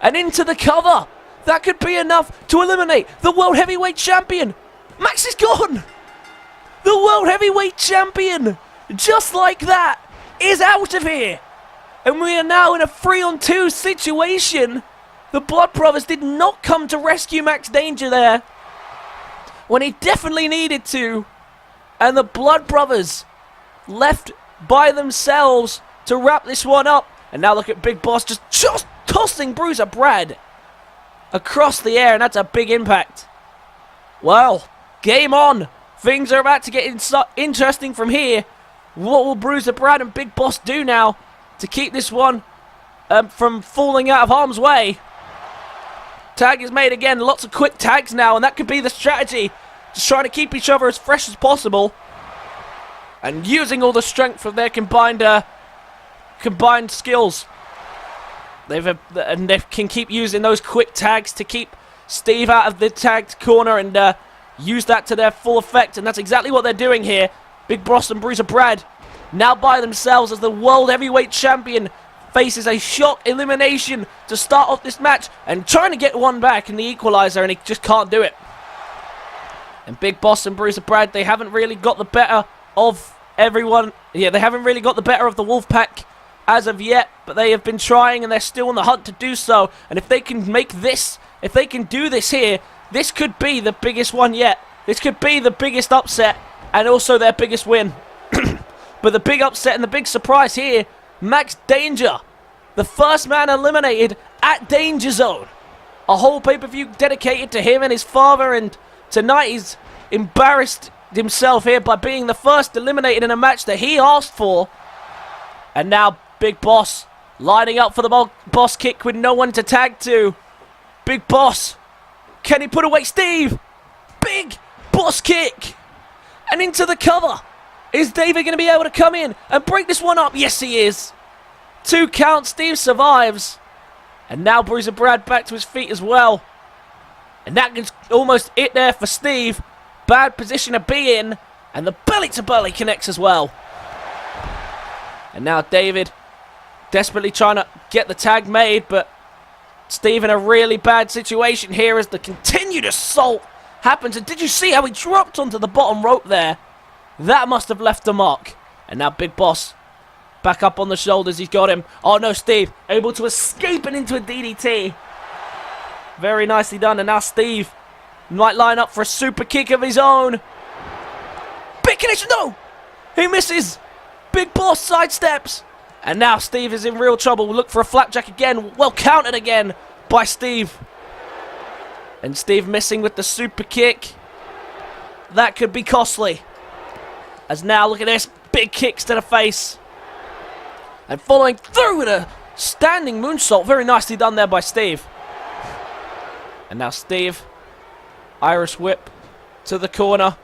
S1: And into the cover. That could be enough to eliminate the World Heavyweight Champion. Max is gone. The World Heavyweight Champion just like that, is out of here. And we are now in a 3-on-2 situation. The Blood Brothers did not come to rescue Max Danger there when he definitely needed to. And the Blood Brothers left by themselves to wrap this one up. And now look at Big Boss just tossing Bruiser Brad across the air, and that's a big impact. Well, game on. Things are about to get interesting from here. What will Bruiser Brad and Big Boss do now to keep this one from falling out of harm's way? Tag is made again. Lots of quick tags now, and that could be the strategy. Just trying to keep each other as fresh as possible and using all the strength of their combined skills. They can keep using those quick tags to keep Steve out of the tagged corner and use that to their full effect, and that's exactly what they're doing here. Big Boss and Bruiser Brad now by themselves as the World Heavyweight Champion faces a shock elimination to start off this match and trying to get one back in the equalizer, and he just can't do it. And Big Boss and Bruiser Brad, they haven't really got the better of everyone. Yeah, they haven't really got the better of the Wolfpac as of yet, but they have been trying and they're still on the hunt to do so. And if they can make this, if they can do this here, this could be the biggest one yet. This could be the biggest upset and also their biggest win. But the big upset and the big surprise here, Max Danger, the first man eliminated at Dangerzone. A whole pay-per-view dedicated to him and his father, and tonight he's embarrassed himself here by being the first eliminated in a match that he asked for. And now Big Boss lining up for the boss kick with no one to tag to. Big Boss, can he put away Steve? Big boss kick. And into the cover. Is David going to be able to come in and break this one up? Yes, he is. 2 count, Steve survives. And now Bruiser Brad back to his feet as well. And that is almost it there for Steve. Bad position to be in. And the belly-to-belly connects as well. And now David desperately trying to get the tag made, but Steve in a really bad situation here as the continued assault happens. And did you see how he dropped onto the bottom rope there? That must have left a mark. And now Big Boss back up on the shoulders. He's got him. Oh no, Steve able to escape and into a DDT. Very nicely done. And now Steve might line up for a super kick of his own. Big connection. No! He misses. Big Boss sidesteps. And now Steve is in real trouble. We'll look for a flapjack again. Well counted again by Steve. And Steve missing with the super kick. That could be costly. As now, look at this. Big kicks to the face. And following through with a standing moonsault. Very nicely done there by Steve. And now Steve. Irish whip to the corner.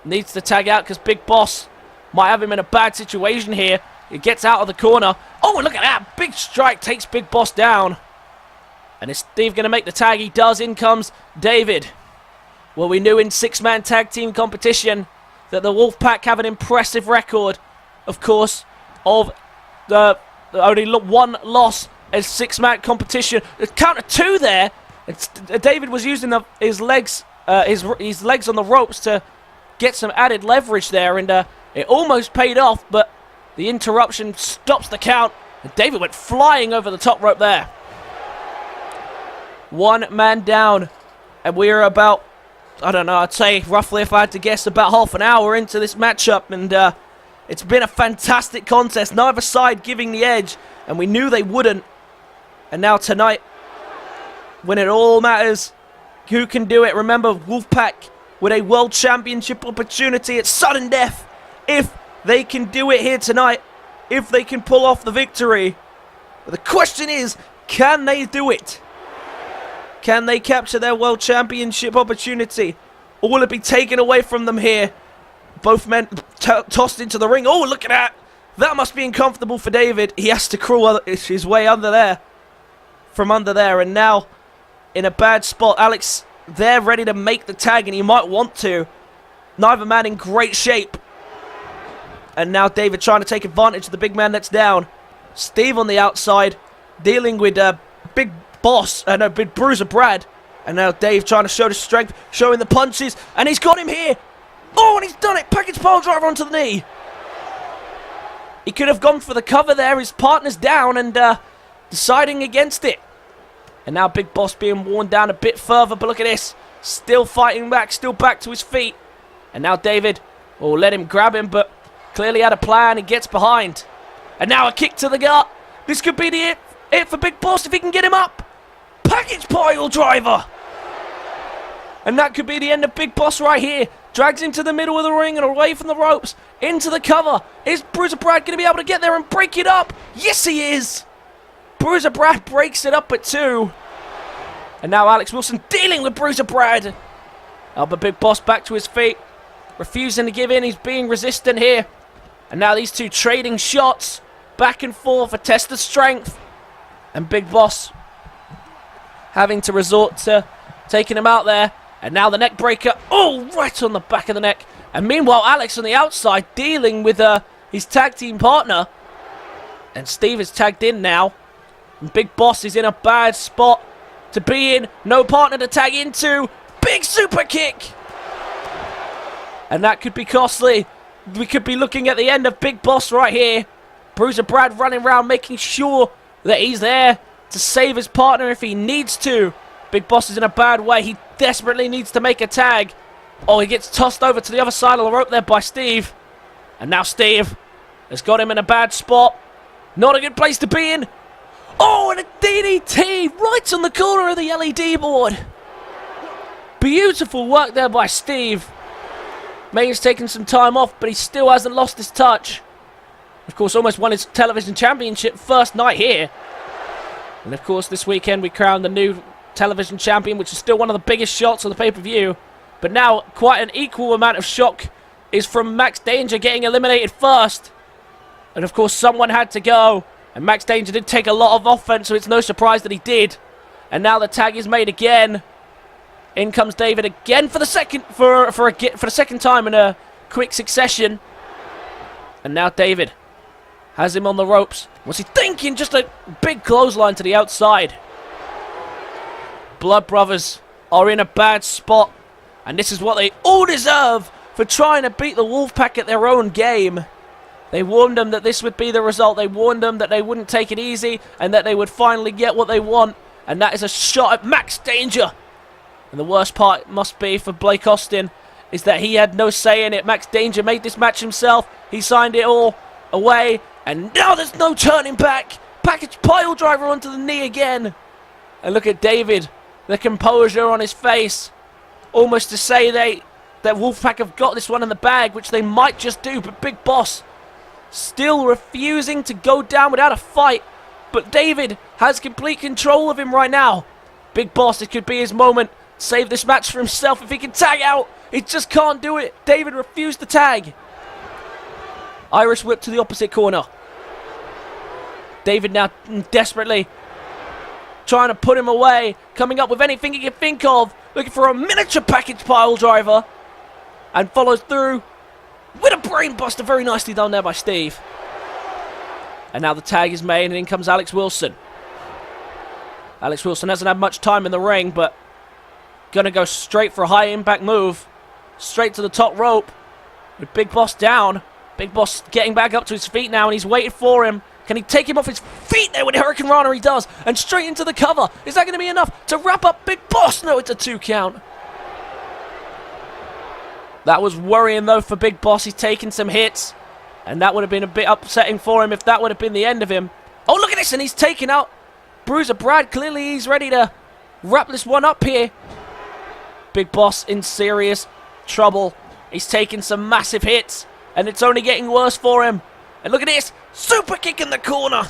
S1: Needs to tag out because Big Boss might have him in a bad situation here. He gets out of the corner. Oh, and look at that. Big strike takes Big Boss down. And is Steve going to make the tag? He does. In comes David. Well, we knew in 6-man tag team competition that the Wolfpac have an impressive record, of course, of the only one loss in 6-man competition. Count of 2 there. David was using his legs on the ropes to get some added leverage there, and it almost paid off, but the interruption stops the count. And David went flying over the top rope there. 1 man down, and we are about, I don't know, I'd say roughly, if I had to guess, about half an hour into this matchup, and it's been a fantastic contest. Neither side giving the edge, and we knew they wouldn't. And now tonight, when it all matters, who can do it? Remember, Wolfpac with a World Championship opportunity at sudden death. If they can do it here tonight, if they can pull off the victory. But the question is, can they do it? Can they capture their World Championship opportunity? Or will it be taken away from them here? Both men tossed into the ring. Oh, look at that. That must be uncomfortable for David. He has to crawl his way under there. From under there. And now, in a bad spot, Alex, they're ready to make the tag, and he might want to. Neither man in great shape. And now David trying to take advantage of the big man that's down. Steve on the outside, dealing with Big Boss, Big Bruiser Brad. And now Dave trying to show the strength, showing the punches, and he's got him here. Oh, and he's done it. Package pile driver onto the knee. He could have gone for the cover there. His partner's down and deciding against it. And now Big Boss being worn down a bit further. But look at this. Still fighting back. Still back to his feet. And now David will let him grab him. But clearly had a plan. He gets behind. And now a kick to the gut. This could be the it for Big Boss if he can get him up. Package pile driver. And that could be the end of Big Boss right here. Drags him to the middle of the ring and away from the ropes. Into the cover. Is Bruiser Brad going to be able to get there and break it up? Yes, he is. Bruiser Brad breaks it up at 2. And now Alex Wilson dealing with Bruiser Brad. But Big Boss back to his feet. Refusing to give in. He's being resistant here. And now these two trading shots. Back and forth. A test of strength. And Big Boss having to resort to taking him out there. And now the neck breaker. Oh, right on the back of the neck. And meanwhile, Alex on the outside dealing with his tag team partner. And Steve is tagged in now. And Big Boss is in a bad spot to be in. No partner to tag into. Big super kick. And that could be costly. We could be looking at the end of Big Boss right here. Bruiser Brad running around making sure that he's there to save his partner if he needs to. Big Boss is in a bad way. He desperately needs to make a tag. Oh, he gets tossed over to the other side of the rope there by Steve. And now Steve has got him in a bad spot. Not a good place to be in. Oh, and a DDT right on the corner of the LED board. Beautiful work there by Steve. May's taken some time off, but he still hasn't lost his touch. Of course, almost won his television championship first night here. And of course, this weekend we crowned the new television champion, which is still one of the biggest shots of the pay-per-view. But now, quite an equal amount of shock is from Max Danger getting eliminated first. And of course, someone had to go. And Max Danger did take a lot of offense, so it's no surprise that he did. And now the tag is made again. In comes David again for the second for the second time in a quick succession. And now David has him on the ropes. What's he thinking? Just a big clothesline to the outside. Blood Brothers are in a bad spot. And this is what they all deserve for trying to beat the Wolfpac at their own game. They warned them that this would be the result. They warned them that they wouldn't take it easy and that they would finally get what they want. And that is a shot at Max Danger. And the worst part must be for Blake Austin is that he had no say in it. Max Danger made this match himself. He signed it all away. And now there's no turning back. Package pile driver onto the knee again. And look at David. The composure on his face. Almost to say that Wolfpac have got this one in the bag, which they might just do. But Big Boss still refusing to go down without a fight. But David has complete control of him right now. Big Boss, it could be his moment. Save this match for himself if he can tag out. He just can't do it. David refused to tag. Irish whip to the opposite corner. David now desperately trying to put him away. Coming up with anything he can think of. Looking for a miniature package pile driver. And follows through with a brain buster. Very nicely done there by Steve. And now the tag is made and in comes Alex Wilson. Alex Wilson hasn't had much time in the ring, but gonna go straight for a high impact move. Straight to the top rope. With Big Boss down. Big Boss getting back up to his feet now and he's waiting for him. Can he take him off his feet there with Hurricane Rana? He does. And straight into the cover. Is that going to be enough to wrap up Big Boss? No, it's a 2 count. That was worrying though for Big Boss. He's taken some hits. And that would have been a bit upsetting for him if that would have been the end of him. Oh, look at this. And he's taken out Bruiser Brad. Clearly he's ready to wrap this one up here. Big Boss in serious trouble. He's taking some massive hits. And it's only getting worse for him. And look at this. Super kick in the corner.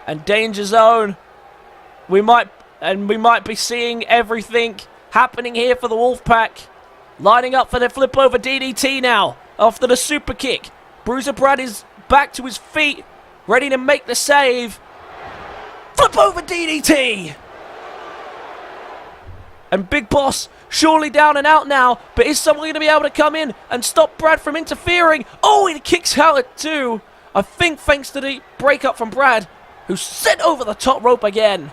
S1: And Dangerzone. We might be seeing everything happening here for the Wolfpac. Lining up for the flip over DDT now. After the super kick. Bruiser Brad is back to his feet. Ready to make the save. Flip over DDT. And Big Boss surely down and out now. But is someone going to be able to come in and stop Brad from interfering? Oh, he kicks out at 2. I think thanks to the breakup from Brad, who's sent over the top rope again.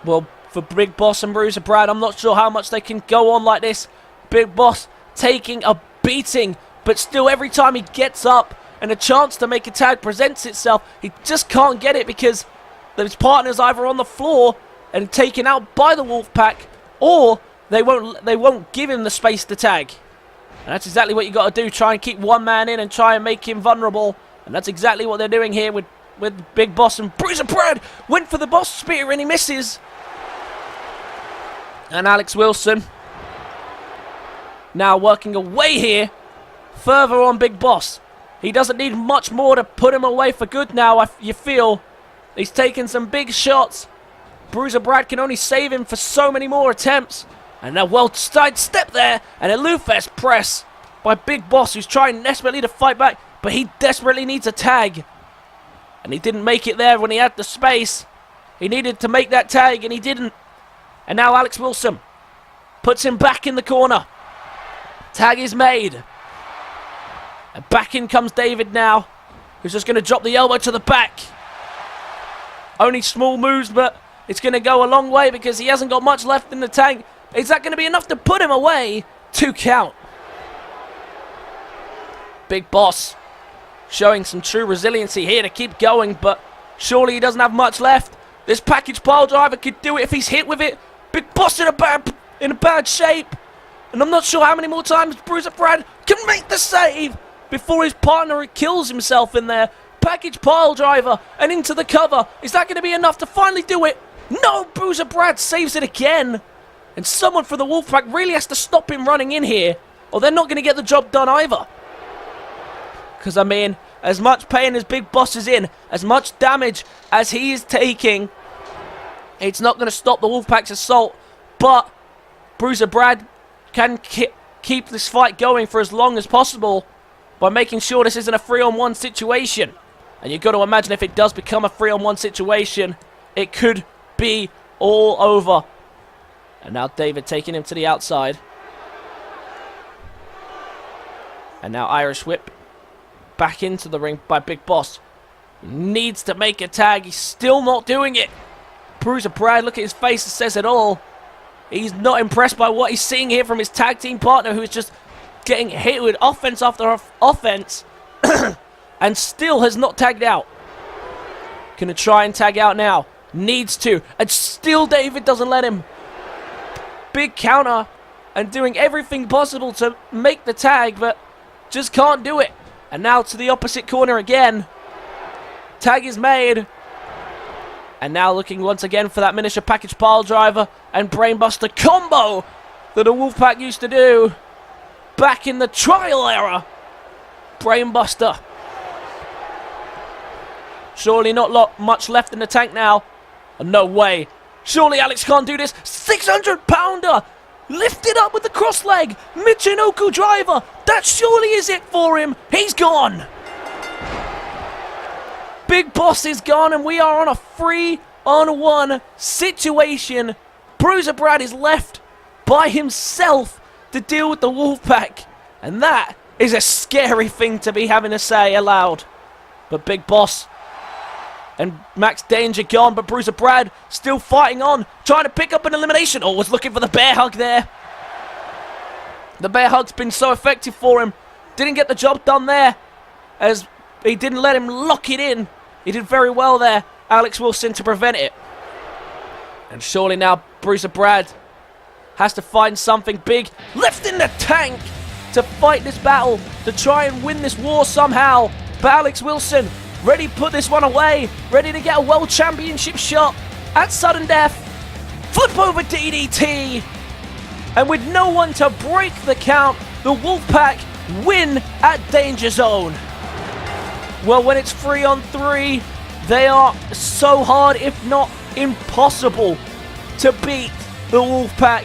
S1: Well, for Big Boss and Bruiser Brad, I'm not sure how much they can go on like this. Big Boss taking a beating, but still every time he gets up and a chance to make a tag presents itself, he just can't get it because his partner's either on the floor and taken out by the Wolfpac, or they won't give him the space to tag. And that's exactly what you got to do, try and keep one man in and try and make him vulnerable. And that's exactly what they're doing here with Big Boss. And Bruiser Brad went for the Boss Spear and he misses. And Alex Wilson now working away here, further on Big Boss. He doesn't need much more to put him away for good now, you feel. He's taken some big shots. Bruiser Brad can only save him for so many more attempts. And now well-timed step there, and a Lufest press by Big Boss, who's trying desperately to fight back, but he desperately needs a tag. And he didn't make it there when he had the space. He needed to make that tag, and he didn't. And now Alex Wilson puts him back in the corner. Tag is made. And back in comes David now, who's just going to drop the elbow to the back. Only small moves, but it's going to go a long way because he hasn't got much left in the tank. Is that going to be enough to put him away? 2 count. Big Boss showing some true resiliency here to keep going, but surely he doesn't have much left. This package pile driver could do it if he's hit with it. Big Boss in a bad shape. And I'm not sure how many more times Bruiser Brad can make the save before his partner kills himself in there. Package pile driver and into the cover. Is that going to be enough to finally do it? No, Bruiser Brad saves it again. And someone from the Wolfpac really has to stop him running in here, or they're not going to get the job done either. Because, I mean, as much pain as Big Boss is in, as much damage as he is taking, it's not going to stop the Wolfpac's assault. But Bruiser Brad can keep this fight going for as long as possible by making sure this isn't a 3-on-1 situation. And you've got to imagine if it does become a 3-on-1 situation, it could be all over. And now David taking him to the outside. And now Irish Whip back into the ring by Big Boss. He needs to make a tag. He's still not doing it. Bruiser Brad, look at his face, it says it all. He's not impressed by what he's seeing here from his tag team partner, who is just getting hit with offense after offense and still has not tagged out. Gonna try and tag out now. Needs to. And still David doesn't let him. Big counter and doing everything possible to make the tag, but just can't do it. And now to the opposite corner again. Tag is made. And now looking once again for that miniature package pile driver and brainbuster combo that the Wolfpac used to do back in the trial era. Brainbuster. Surely not much left in the tank now. Oh, no way. Surely Alex can't do this. 600-pounder. Lifted up with the cross leg. Michinoku driver. That surely is it for him. He's gone. Big Boss is gone, and we are on a 3-on-1 situation. Bruiser Brad is left by himself to deal with the Wolfpac. And that is a scary thing to be having to say aloud. But Big Boss and Max Danger gone, but Bruiser Brad still fighting on, trying to pick up an elimination. Oh, was looking for the bear hug there. The bear hug's been so effective for him. Didn't get the job done there, as he didn't let him lock it in. He did very well there, Alex Wilson, to prevent it. And surely now Bruiser Brad has to find something big left in the tank to fight this battle, to try and win this war somehow. But Alex Wilson ready to put this one away, ready to get a World Championship shot at sudden death. Flip over DDT. And with no one to break the count, the Wolfpac win at Dangerzone. Well, when it's 3-on-3, they are so hard, if not impossible, to beat the Wolfpac.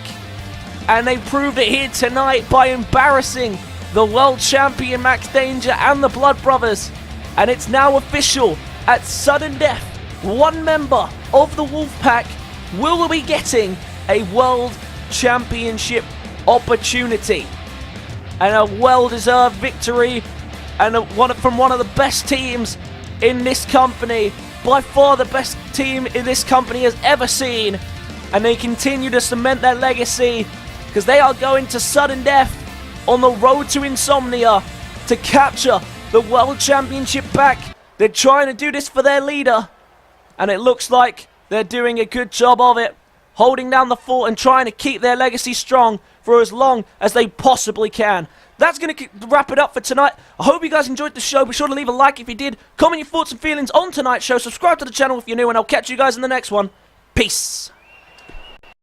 S1: And they proved it here tonight by embarrassing the world champion Max Danger and the Blood Brothers. And it's now official. At sudden death, one member of the Wolfpac will be getting a World Championship opportunity. And a well-deserved victory. And from one of the best teams in this company. By far the best team in this company has ever seen. And they continue to cement their legacy, because they are going to sudden death on the road to insomnia to capture the World Championship back. They're trying to do this for their leader, and it looks like they're doing a good job of it, holding down the fort and trying to keep their legacy strong for as long as they possibly can. That's going to wrap it up for tonight. I hope you guys enjoyed the show. Be sure to leave a like if you did. Comment your thoughts and feelings on tonight's show. Subscribe to the channel if you're new, and I'll catch you guys in the next one. Peace.